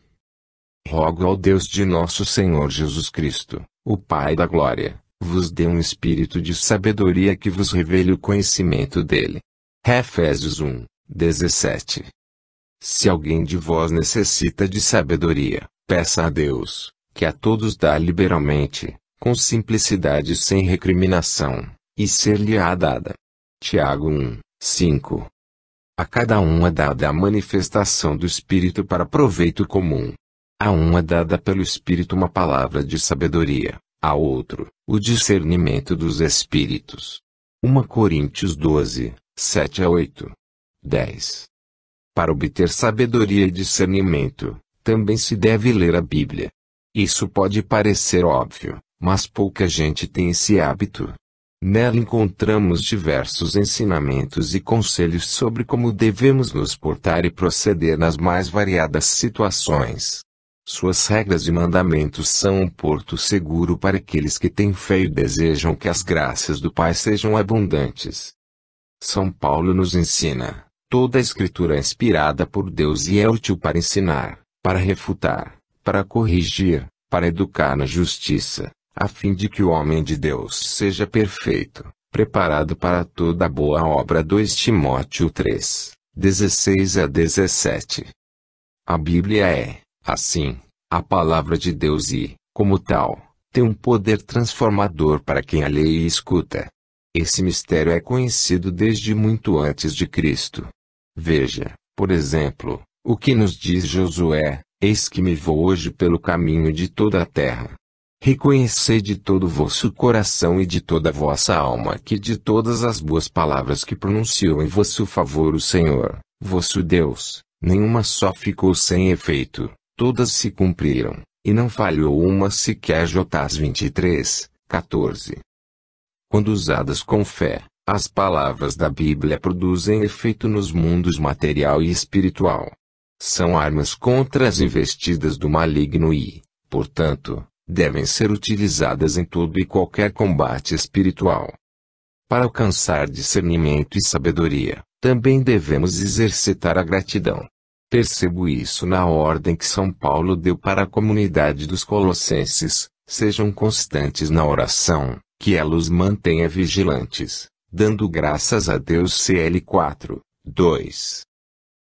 Rogo ao Deus de nosso Senhor Jesus Cristo, o Pai da Glória, vos dê um espírito de sabedoria que vos revele o conhecimento dele. Efésios 1, 17. Se alguém de vós necessita de sabedoria, peça a Deus, que a todos dá liberalmente, com simplicidade e sem recriminação, e ser-lhe-á dada. Tiago 1, 5. A cada um é dada a manifestação do Espírito para proveito comum. A um é dada pelo Espírito uma palavra de sabedoria, a outro, o discernimento dos Espíritos. 1 Coríntios 12, 7 a 8. 10. Para obter sabedoria e discernimento, também se deve ler a Bíblia. Isso pode parecer óbvio, mas pouca gente tem esse hábito. Nela encontramos diversos ensinamentos e conselhos sobre como devemos nos portar e proceder nas mais variadas situações. Suas regras e mandamentos são um porto seguro para aqueles que têm fé e desejam que as graças do Pai sejam abundantes. São Paulo nos ensina: toda a Escritura é inspirada por Deus e é útil para ensinar, para refutar, para corrigir, para educar na justiça, a fim de que o homem de Deus seja perfeito, preparado para toda boa obra. 2 Timóteo 3, 16 a 17. A Bíblia é, assim, a palavra de Deus e, como tal, tem um poder transformador para quem a lê e escuta. Esse mistério é conhecido desde muito antes de Cristo. Veja, por exemplo, o que nos diz Josué: eis que me vou hoje pelo caminho de toda a terra. Reconhecei de todo o vosso coração e de toda a vossa alma que de todas as boas palavras que pronunciou em vosso favor o Senhor, vosso Deus, nenhuma só ficou sem efeito, todas se cumpriram, e não falhou uma sequer. Jotás 23, 14. Quando usadas com fé, as palavras da Bíblia produzem efeito nos mundos material e espiritual. São armas contra as investidas do maligno e, portanto, devem ser utilizadas em todo e qualquer combate espiritual. Para alcançar discernimento e sabedoria, também devemos exercitar a gratidão. Percebo isso na ordem que São Paulo deu para a comunidade dos Colossenses: sejam constantes na oração, que ela os mantenha vigilantes, dando graças a Deus. CL 4, 2.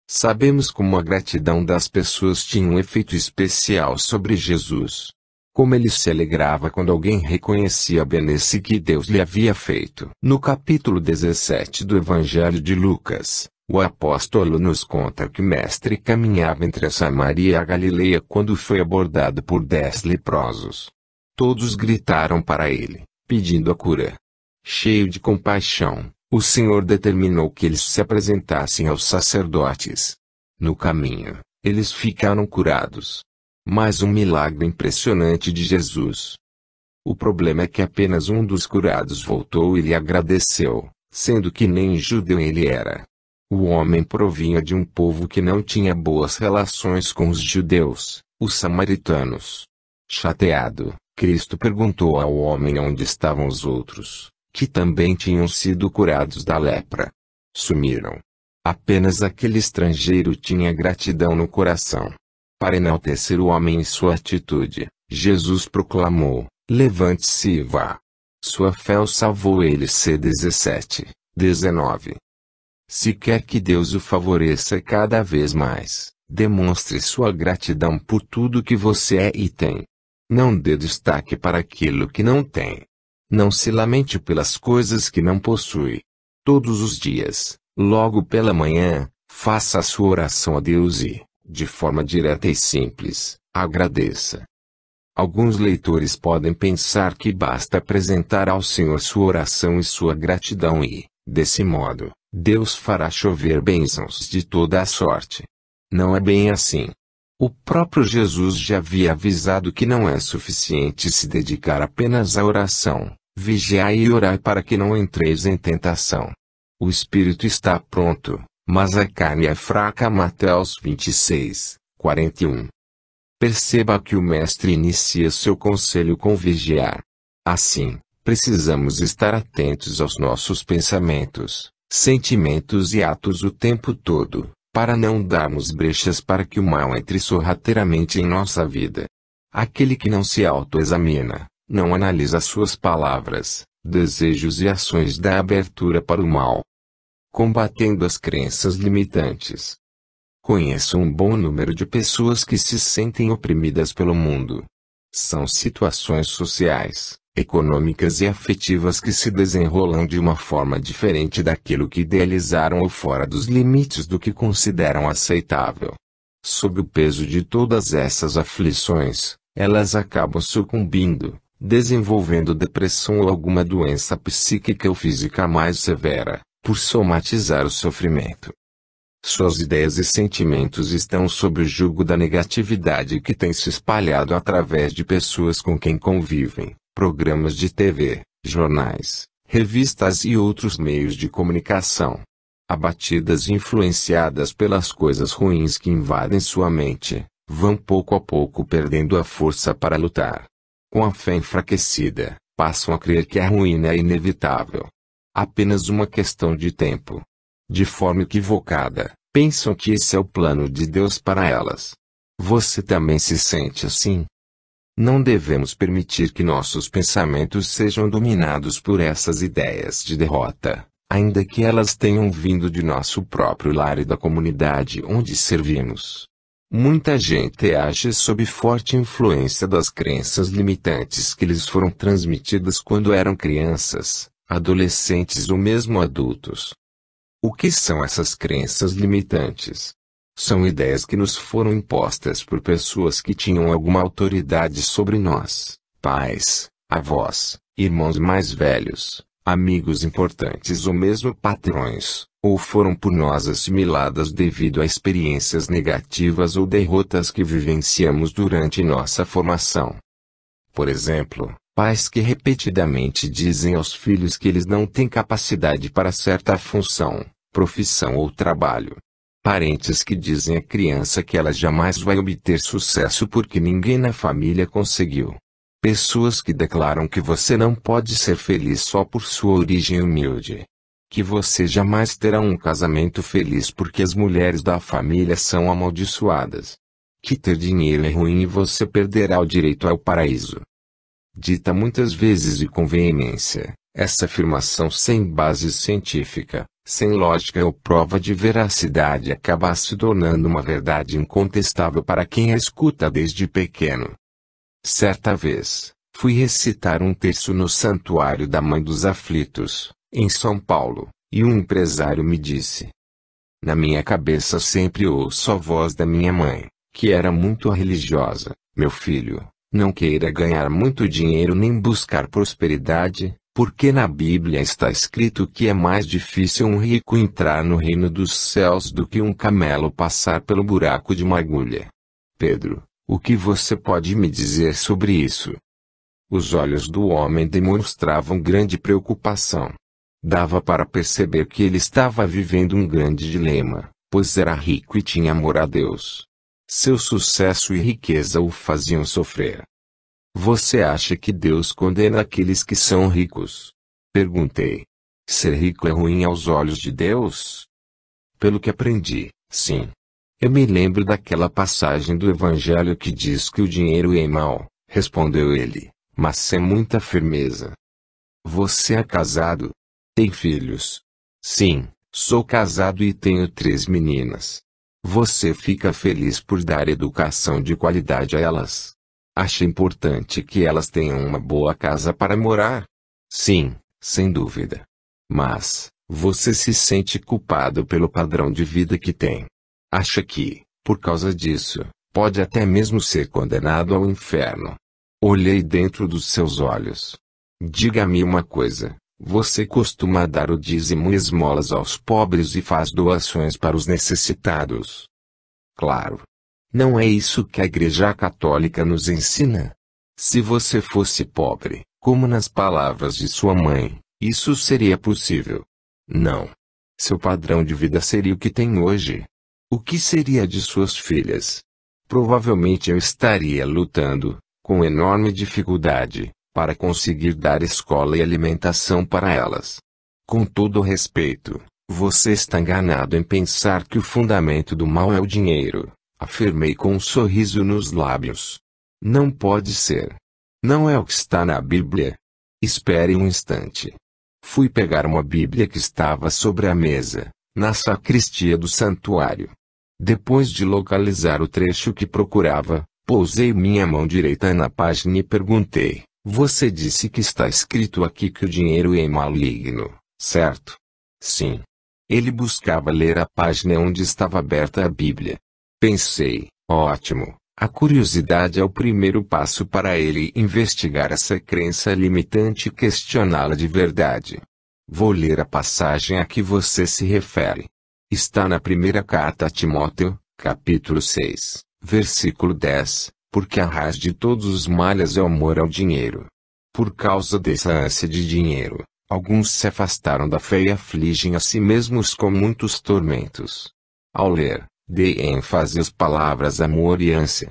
Sabemos como a gratidão das pessoas tinha um efeito especial sobre Jesus. Como ele se alegrava quando alguém reconhecia a benesse que Deus lhe havia feito. No capítulo 17 do Evangelho de Lucas, o apóstolo nos conta que o mestre caminhava entre a Samaria e a Galileia quando foi abordado por 10 leprosos. Todos gritaram para ele, pedindo a cura. Cheio de compaixão, o Senhor determinou que eles se apresentassem aos sacerdotes. No caminho, eles ficaram curados. Mais um milagre impressionante de Jesus. O problema é que apenas um dos curados voltou e lhe agradeceu, sendo que nem judeu ele era. O homem provinha de um povo que não tinha boas relações com os judeus, os samaritanos. Chateado, Cristo perguntou ao homem onde estavam os outros, que também tinham sido curados da lepra. Sumiram. Apenas aquele estrangeiro tinha gratidão no coração. Para enaltecer o homem e sua atitude, Jesus proclamou: levante-se e vá. Sua fé o salvou. Ele. C. 17, 19. Se quer que Deus o favoreça cada vez mais, demonstre sua gratidão por tudo que você é e tem. Não dê destaque para aquilo que não tem. Não se lamente pelas coisas que não possui. Todos os dias, logo pela manhã, faça a sua oração a Deus e, de forma direta e simples, agradeça. Alguns leitores podem pensar que basta apresentar ao Senhor sua oração e sua gratidão e, desse modo, Deus fará chover bênçãos de toda a sorte. Não é bem assim. O próprio Jesus já havia avisado que não é suficiente se dedicar apenas à oração. Vigiai e orai para que não entreis em tentação. O espírito está pronto, mas a carne é fraca. Mateus 26, 41. Perceba que o mestre inicia seu conselho com vigiar. Assim, precisamos estar atentos aos nossos pensamentos, sentimentos e atos o tempo todo, para não darmos brechas para que o mal entre sorrateiramente em nossa vida. Aquele que não se autoexamina, não analisa suas palavras, desejos e ações, dá abertura para o mal. Combatendo as crenças limitantes. Conheço um bom número de pessoas que se sentem oprimidas pelo mundo. São situações sociais, econômicas e afetivas que se desenrolam de uma forma diferente daquilo que idealizaram ou fora dos limites do que consideram aceitável. Sob o peso de todas essas aflições, elas acabam sucumbindo, desenvolvendo depressão ou alguma doença psíquica ou física mais severa, por somatizar o sofrimento. Suas ideias e sentimentos estão sob o jugo da negatividade que tem se espalhado através de pessoas com quem convivem, programas de TV, jornais, revistas e outros meios de comunicação. Abatidas e influenciadas pelas coisas ruins que invadem sua mente, vão pouco a pouco perdendo a força para lutar. Com a fé enfraquecida, passam a crer que a ruína é inevitável. Apenas uma questão de tempo. De forma equivocada, pensam que esse é o plano de Deus para elas. Você também se sente assim? Não devemos permitir que nossos pensamentos sejam dominados por essas ideias de derrota, ainda que elas tenham vindo de nosso próprio lar e da comunidade onde servimos. Muita gente age sob forte influência das crenças limitantes que lhes foram transmitidas quando eram crianças, adolescentes ou mesmo adultos. O que são essas crenças limitantes? São ideias que nos foram impostas por pessoas que tinham alguma autoridade sobre nós, pais, avós, irmãos mais velhos, amigos importantes ou mesmo patrões, ou foram por nós assimiladas devido a experiências negativas ou derrotas que vivenciamos durante nossa formação. Por exemplo, pais que repetidamente dizem aos filhos que eles não têm capacidade para certa função, profissão ou trabalho. Parentes que dizem à criança que ela jamais vai obter sucesso porque ninguém na família conseguiu. Pessoas que declaram que você não pode ser feliz só por sua origem humilde. Que você jamais terá um casamento feliz porque as mulheres da família são amaldiçoadas. Que ter dinheiro é ruim e você perderá o direito ao paraíso. Dita muitas vezes e com veemência, essa afirmação sem base científica, sem lógica ou prova de veracidade acaba se tornando uma verdade incontestável para quem a escuta desde pequeno. Certa vez, fui recitar um terço no Santuário da Mãe dos Aflitos, em São Paulo, e um empresário me disse. Na minha cabeça sempre ouço a voz da minha mãe, que era muito religiosa: meu filho, não queira ganhar muito dinheiro nem buscar prosperidade, porque na Bíblia está escrito que é mais difícil um rico entrar no reino dos céus do que um camelo passar pelo buraco de uma agulha. Pedro, o que você pode me dizer sobre isso? Os olhos do homem demonstravam grande preocupação. Dava para perceber que ele estava vivendo um grande dilema, pois era rico e tinha amor a Deus. Seu sucesso e riqueza o faziam sofrer. Você acha que Deus condena aqueles que são ricos? Perguntei. Ser rico é ruim aos olhos de Deus? Pelo que aprendi, sim. Eu me lembro daquela passagem do Evangelho que diz que o dinheiro é mau, respondeu ele, mas sem muita firmeza. Você é casado? Tem filhos? Sim, sou casado e tenho 3 meninas. Você fica feliz por dar educação de qualidade a elas? Acha importante que elas tenham uma boa casa para morar? Sim, sem dúvida. Mas, você se sente culpado pelo padrão de vida que tem. Acha que, por causa disso, pode até mesmo ser condenado ao inferno. Olhei dentro dos seus olhos. Diga-me uma coisa, você costuma dar o dízimo e esmolas aos pobres e faz doações para os necessitados? Claro. Não é isso que a Igreja Católica nos ensina? Se você fosse pobre, como nas palavras de sua mãe, isso seria possível. Não. Seu padrão de vida seria o que tem hoje. O que seria de suas filhas? Provavelmente eu estaria lutando, com enorme dificuldade, para conseguir dar escola e alimentação para elas. Com todo respeito, você está enganado em pensar que o fundamento do mal é o dinheiro, afirmei com um sorriso nos lábios. Não pode ser. Não é o que está na Bíblia. Espere um instante. Fui pegar uma Bíblia que estava sobre a mesa, na sacristia do santuário. Depois de localizar o trecho que procurava, pousei minha mão direita na página e perguntei: você disse que está escrito aqui que o dinheiro é maligno, certo? Sim. Ele buscava ler a página onde estava aberta a Bíblia. Pensei, ótimo, a curiosidade é o primeiro passo para ele investigar essa crença limitante e questioná-la de verdade. Vou ler a passagem a que você se refere. Está na primeira carta a Timóteo, capítulo 6, versículo 10, porque a raiz de todos os males é o amor ao dinheiro. Por causa dessa ânsia de dinheiro, alguns se afastaram da fé e afligem a si mesmos com muitos tormentos. Ao ler, dei ênfase às palavras amor e ânsia.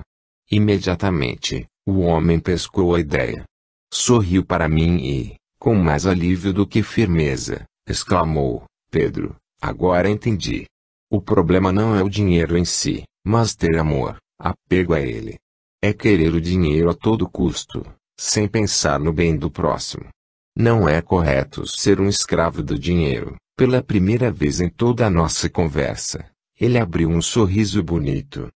Imediatamente, o homem pescou a ideia. Sorriu para mim e, com mais alívio do que firmeza, exclamou: Pedro, agora entendi. O problema não é o dinheiro em si, mas ter amor, apego a ele. É querer o dinheiro a todo custo, sem pensar no bem do próximo. Não é correto ser um escravo do dinheiro. Pela primeira vez em toda a nossa conversa, ele abriu um sorriso bonito.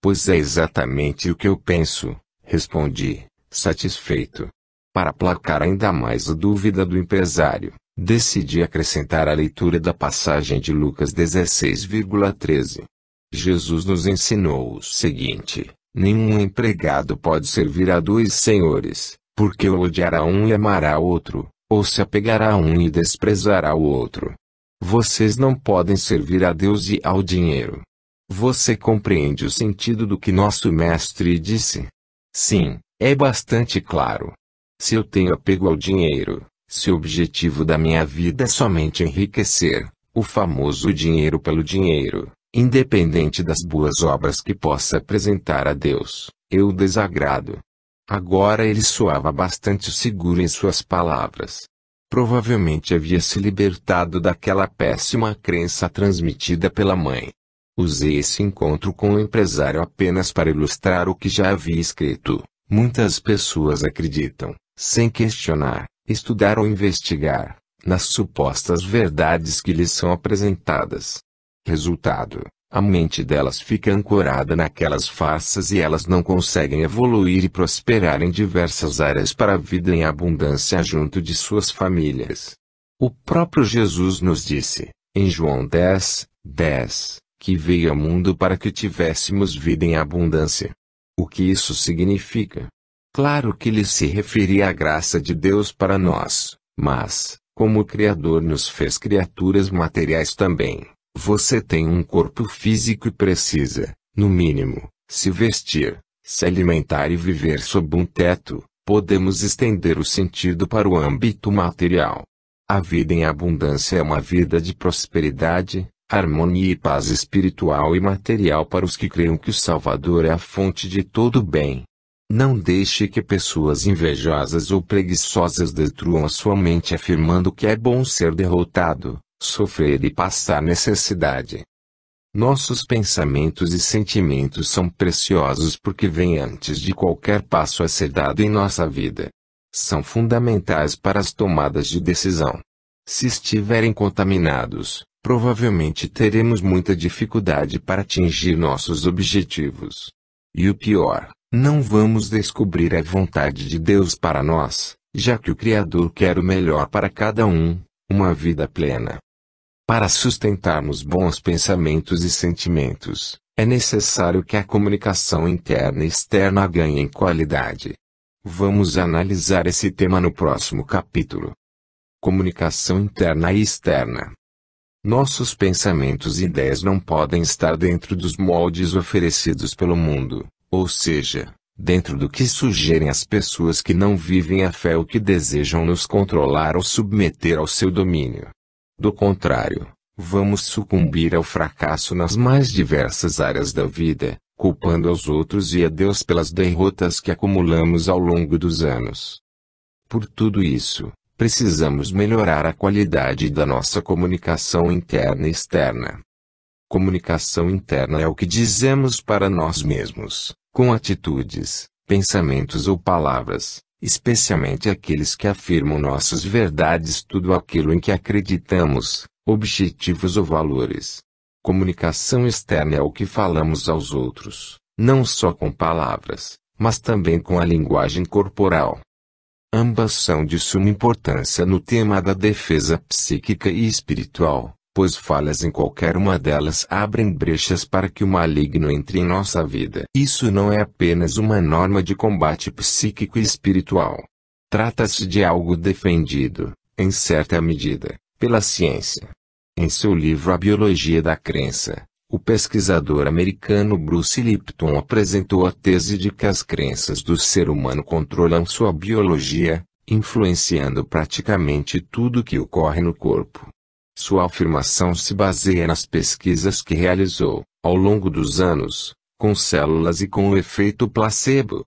Pois é exatamente o que eu penso, respondi, satisfeito. Para aplacar ainda mais a dúvida do empresário, decidi acrescentar a leitura da passagem de Lucas 16,13. Jesus nos ensinou o seguinte: nenhum empregado pode servir a dois senhores, porque ou odiará um e amará outro, ou se apegará a um e desprezará o outro. Vocês não podem servir a Deus e ao dinheiro. Você compreende o sentido do que nosso mestre disse? Sim, é bastante claro. Se eu tenho apego ao dinheiro, se o objetivo da minha vida é somente enriquecer, o famoso dinheiro pelo dinheiro, independente das boas obras que possa apresentar a Deus, eu o desagrado. Agora ele soava bastante seguro em suas palavras. Provavelmente havia se libertado daquela péssima crença transmitida pela mãe. Usei esse encontro com o empresário apenas para ilustrar o que já havia escrito. Muitas pessoas acreditam, sem questionar, estudar ou investigar, nas supostas verdades que lhes são apresentadas. Resultado: a mente delas fica ancorada naquelas farsas e elas não conseguem evoluir e prosperar em diversas áreas para a vida em abundância junto de suas famílias. O próprio Jesus nos disse, em João 10:10, que veio ao mundo para que tivéssemos vida em abundância. O que isso significa? Claro que ele se referia à graça de Deus para nós, mas, como o Criador nos fez criaturas materiais também, você tem um corpo físico e precisa, no mínimo, se vestir, se alimentar e viver sob um teto. Podemos estender o sentido para o âmbito material. A vida em abundância é uma vida de prosperidade, harmonia e paz espiritual e material para os que creem que o Salvador é a fonte de todo bem. Não deixe que pessoas invejosas ou preguiçosas destruam a sua mente afirmando que é bom ser derrotado, sofrer e passar necessidade. Nossos pensamentos e sentimentos são preciosos porque vêm antes de qualquer passo a ser dado em nossa vida. São fundamentais para as tomadas de decisão. Se estiverem contaminados, provavelmente teremos muita dificuldade para atingir nossos objetivos. E o pior, não vamos descobrir a vontade de Deus para nós, já que o Criador quer o melhor para cada um, uma vida plena. Para sustentarmos bons pensamentos e sentimentos, é necessário que a comunicação interna e externa ganhe em qualidade. Vamos analisar esse tema no próximo capítulo. Comunicação interna e externa. Nossos pensamentos e ideias não podem estar dentro dos moldes oferecidos pelo mundo, ou seja, dentro do que sugerem as pessoas que não vivem a fé ou que desejam nos controlar ou submeter ao seu domínio. Do contrário, vamos sucumbir ao fracasso nas mais diversas áreas da vida, culpando aos outros e a Deus pelas derrotas que acumulamos ao longo dos anos. Por tudo isso, precisamos melhorar a qualidade da nossa comunicação interna e externa. Comunicação interna é o que dizemos para nós mesmos, com atitudes, pensamentos ou palavras, especialmente aqueles que afirmam nossas verdades, tudo aquilo em que acreditamos, objetivos ou valores. Comunicação externa é o que falamos aos outros, não só com palavras, mas também com a linguagem corporal. Ambas são de suma importância no tema da defesa psíquica e espiritual, pois falhas em qualquer uma delas abrem brechas para que o maligno entre em nossa vida. Isso não é apenas uma norma de combate psíquico e espiritual. Trata-se de algo defendido, em certa medida, pela ciência. Em seu livro A Biologia da Crença, o pesquisador americano Bruce Lipton apresentou a tese de que as crenças do ser humano controlam sua biologia, influenciando praticamente tudo que ocorre no corpo. Sua afirmação se baseia nas pesquisas que realizou, ao longo dos anos, com células e com o efeito placebo.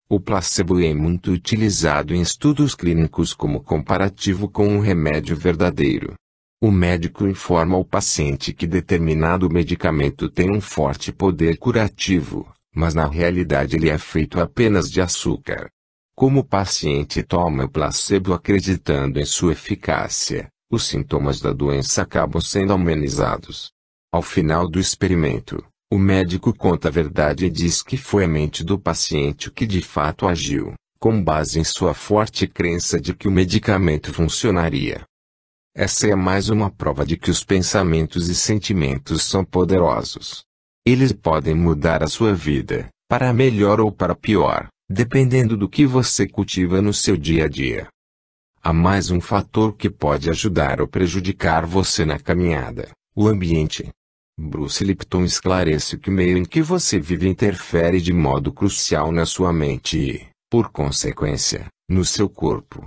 O placebo é muito utilizado em estudos clínicos como comparativo com um remédio verdadeiro. O médico informa ao paciente que determinado medicamento tem um forte poder curativo, mas na realidade ele é feito apenas de açúcar. Como o paciente toma o placebo acreditando em sua eficácia, os sintomas da doença acabam sendo amenizados. Ao final do experimento, o médico conta a verdade e diz que foi a mente do paciente que de fato agiu, com base em sua forte crença de que o medicamento funcionaria. Essa é mais uma prova de que os pensamentos e sentimentos são poderosos. Eles podem mudar a sua vida, para melhor ou para pior, dependendo do que você cultiva no seu dia a dia. Há mais um fator que pode ajudar ou prejudicar você na caminhada: o ambiente. Bruce Lipton esclarece que o meio em que você vive interfere de modo crucial na sua mente e, por consequência, no seu corpo.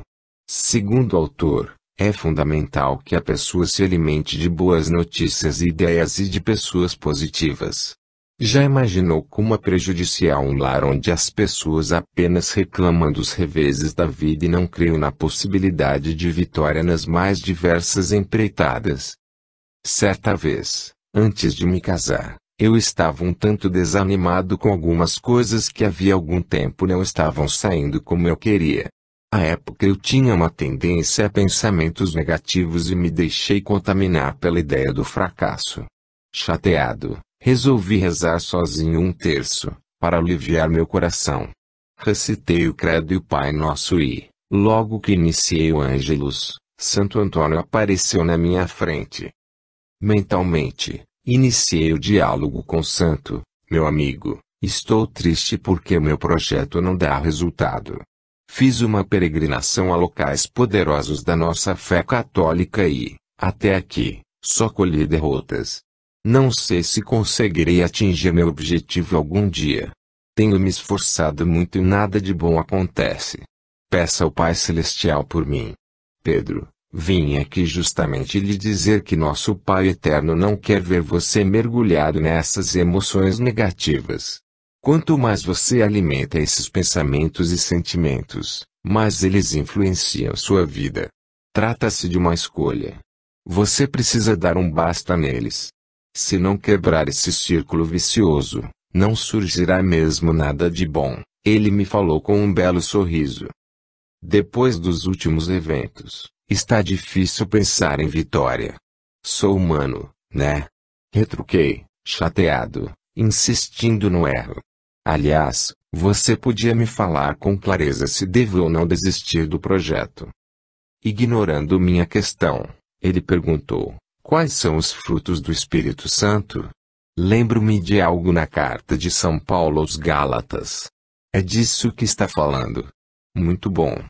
Segundo o autor, é fundamental que a pessoa se alimente de boas notícias e ideias e de pessoas positivas. Já imaginou como é prejudicial um lar onde as pessoas apenas reclamam dos reveses da vida e não creem na possibilidade de vitória nas mais diversas empreitadas? Certa vez, antes de me casar, eu estava um tanto desanimado com algumas coisas que havia algum tempo não estavam saindo como eu queria. À época eu tinha uma tendência a pensamentos negativos e me deixei contaminar pela ideia do fracasso. Chateado, resolvi rezar sozinho um terço, para aliviar meu coração. Recitei o Credo e o Pai Nosso e, logo que iniciei o Ângelus, Santo Antônio apareceu na minha frente. Mentalmente, iniciei o diálogo com o Santo: meu amigo, estou triste porque o meu projeto não dá resultado. Fiz uma peregrinação a locais poderosos da nossa fé católica e, até aqui, só colhi derrotas. Não sei se conseguirei atingir meu objetivo algum dia. Tenho me esforçado muito e nada de bom acontece. Peça ao Pai Celestial por mim. Pedro, vim aqui justamente lhe dizer que nosso Pai Eterno não quer ver você mergulhado nessas emoções negativas. Quanto mais você alimenta esses pensamentos e sentimentos, mais eles influenciam sua vida. Trata-se de uma escolha. Você precisa dar um basta neles. Se não quebrar esse círculo vicioso, não surgirá mesmo nada de bom, ele me falou com um belo sorriso. Depois dos últimos eventos, está difícil pensar em vitória. Sou humano, né? Retruquei, chateado, insistindo no erro. Aliás, Você podia me falar com clareza se devo ou não desistir do projeto? Ignorando minha questão, ele perguntou: quais são os frutos do Espírito Santo? Lembro-me de algo na carta de São Paulo aos Gálatas. É disso que está falando. Muito bom.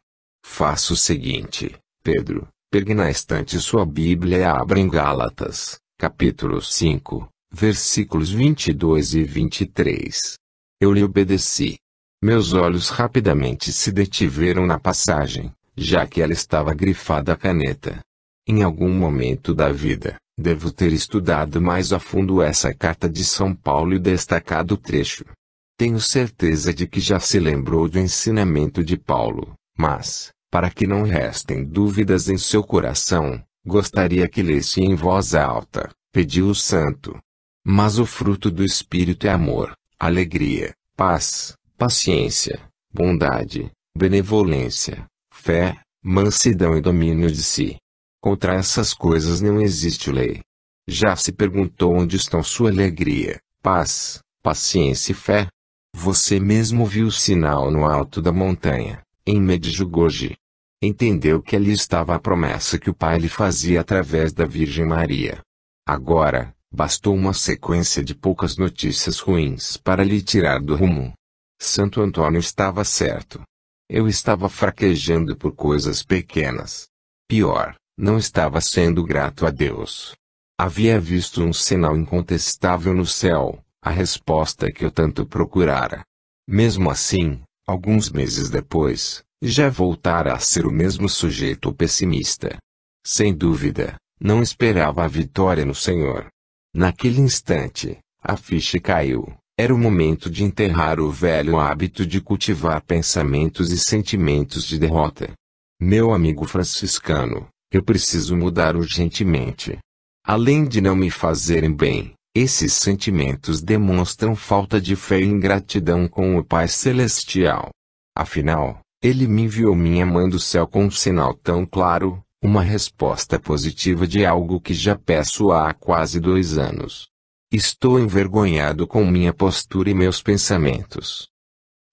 Faça o seguinte, Pedro, pegue na estante sua Bíblia e abra em Gálatas, capítulo 5, versículos 22 e 23. Eu lhe obedeci. Meus olhos rapidamente se detiveram na passagem, já que ela estava grifada a caneta. Em algum momento da vida, devo ter estudado mais a fundo essa carta de São Paulo e destacado o trecho. Tenho certeza de que já se lembrou do ensinamento de Paulo, mas, para que não restem dúvidas em seu coração, gostaria que lesse em voz alta, pediu o santo. Mas o fruto do Espírito é amor, alegria, paz, paciência, bondade, benevolência, fé, mansidão e domínio de si. Contra essas coisas não existe lei. Já se perguntou onde estão sua alegria, paz, paciência e fé? Você mesmo viu o sinal no alto da montanha, em Medjugorje. Entendeu que ali estava a promessa que o Pai lhe fazia através da Virgem Maria. Agora, bastou uma sequência de poucas notícias ruins para lhe tirar do rumo. Santo Antônio estava certo. Eu estava fraquejando por coisas pequenas. Pior, não estava sendo grato a Deus. Havia visto um sinal incontestável no céu, a resposta que eu tanto procurara. Mesmo assim, alguns meses depois, já voltara a ser o mesmo sujeito pessimista. Sem dúvida, não esperava a vitória no Senhor. Naquele instante, a ficha caiu. Era o momento de enterrar o velho hábito de cultivar pensamentos e sentimentos de derrota. Meu amigo franciscano, eu preciso mudar urgentemente. Além de não me fazerem bem, esses sentimentos demonstram falta de fé e ingratidão com o Pai Celestial. Afinal, Ele me enviou minha mãe do céu com um sinal tão claro, uma resposta positiva de algo que já peço há quase 2 anos. Estou envergonhado com minha postura e meus pensamentos.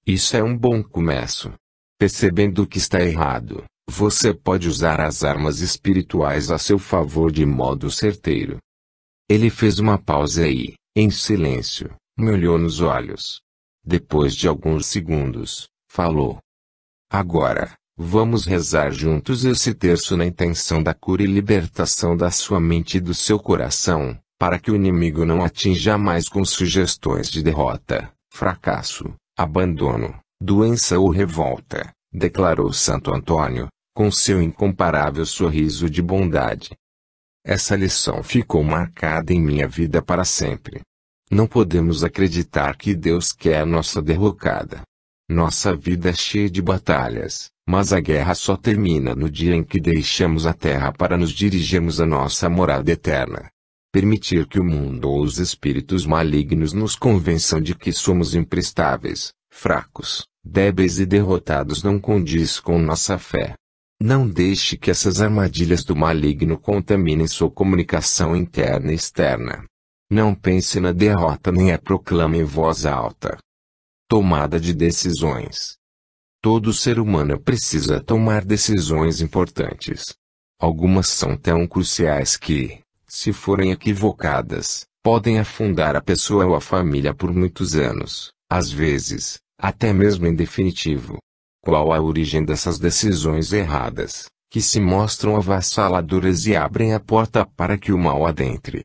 Isso é um bom começo. Percebendo que está errado, você pode usar as armas espirituais a seu favor de modo certeiro. Ele fez uma pausa e, em silêncio, me olhou nos olhos. Depois de alguns segundos, falou: agora, vamos rezar juntos esse terço na intenção da cura e libertação da sua mente e do seu coração, para que o inimigo não atinja mais com sugestões de derrota, fracasso, abandono, doença ou revolta, declarou Santo Antônio, com seu incomparável sorriso de bondade. Essa lição ficou marcada em minha vida para sempre. Não podemos acreditar que Deus quer nossa derrocada. Nossa vida é cheia de batalhas, mas a guerra só termina no dia em que deixamos a terra para nos dirigirmos à nossa morada eterna. Permitir que o mundo ou os espíritos malignos nos convençam de que somos imprestáveis, fracos, débeis e derrotados não condiz com nossa fé. Não deixe que essas armadilhas do maligno contaminem sua comunicação interna e externa. Não pense na derrota nem a proclame em voz alta. Tomada de decisões. Todo ser humano precisa tomar decisões importantes. Algumas são tão cruciais que, se forem equivocadas, podem afundar a pessoa ou a família por muitos anos, às vezes, até mesmo em definitivo. Qual a origem dessas decisões erradas, que se mostram avassaladoras e abrem a porta para que o mal adentre?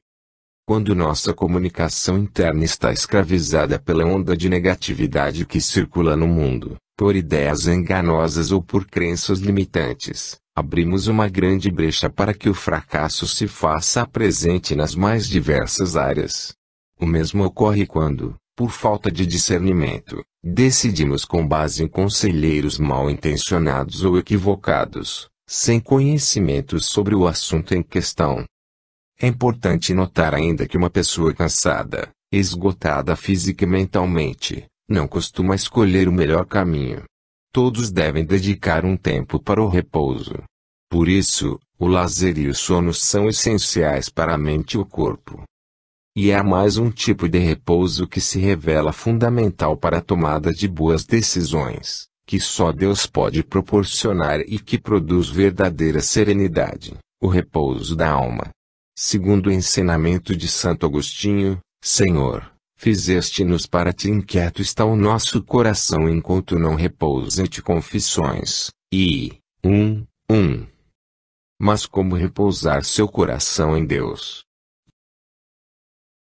Quando nossa comunicação interna está escravizada pela onda de negatividade que circula no mundo, por ideias enganosas ou por crenças limitantes, abrimos uma grande brecha para que o fracasso se faça presente nas mais diversas áreas. O mesmo ocorre quando, por falta de discernimento, decidimos com base em conselheiros mal intencionados ou equivocados, sem conhecimento sobre o assunto em questão. É importante notar ainda que uma pessoa cansada, esgotada física e mentalmente, não costuma escolher o melhor caminho. Todos devem dedicar um tempo para o repouso. Por isso, o lazer e o sono são essenciais para a mente e o corpo. E há mais um tipo de repouso que se revela fundamental para a tomada de boas decisões, que só Deus pode proporcionar e que produz verdadeira serenidade, o repouso da alma. Segundo o ensinamento de Santo Agostinho, Senhor, fizeste-nos para ti inquieto está o nosso coração enquanto não repousa em ti confissões, e, Mas como repousar seu coração em Deus?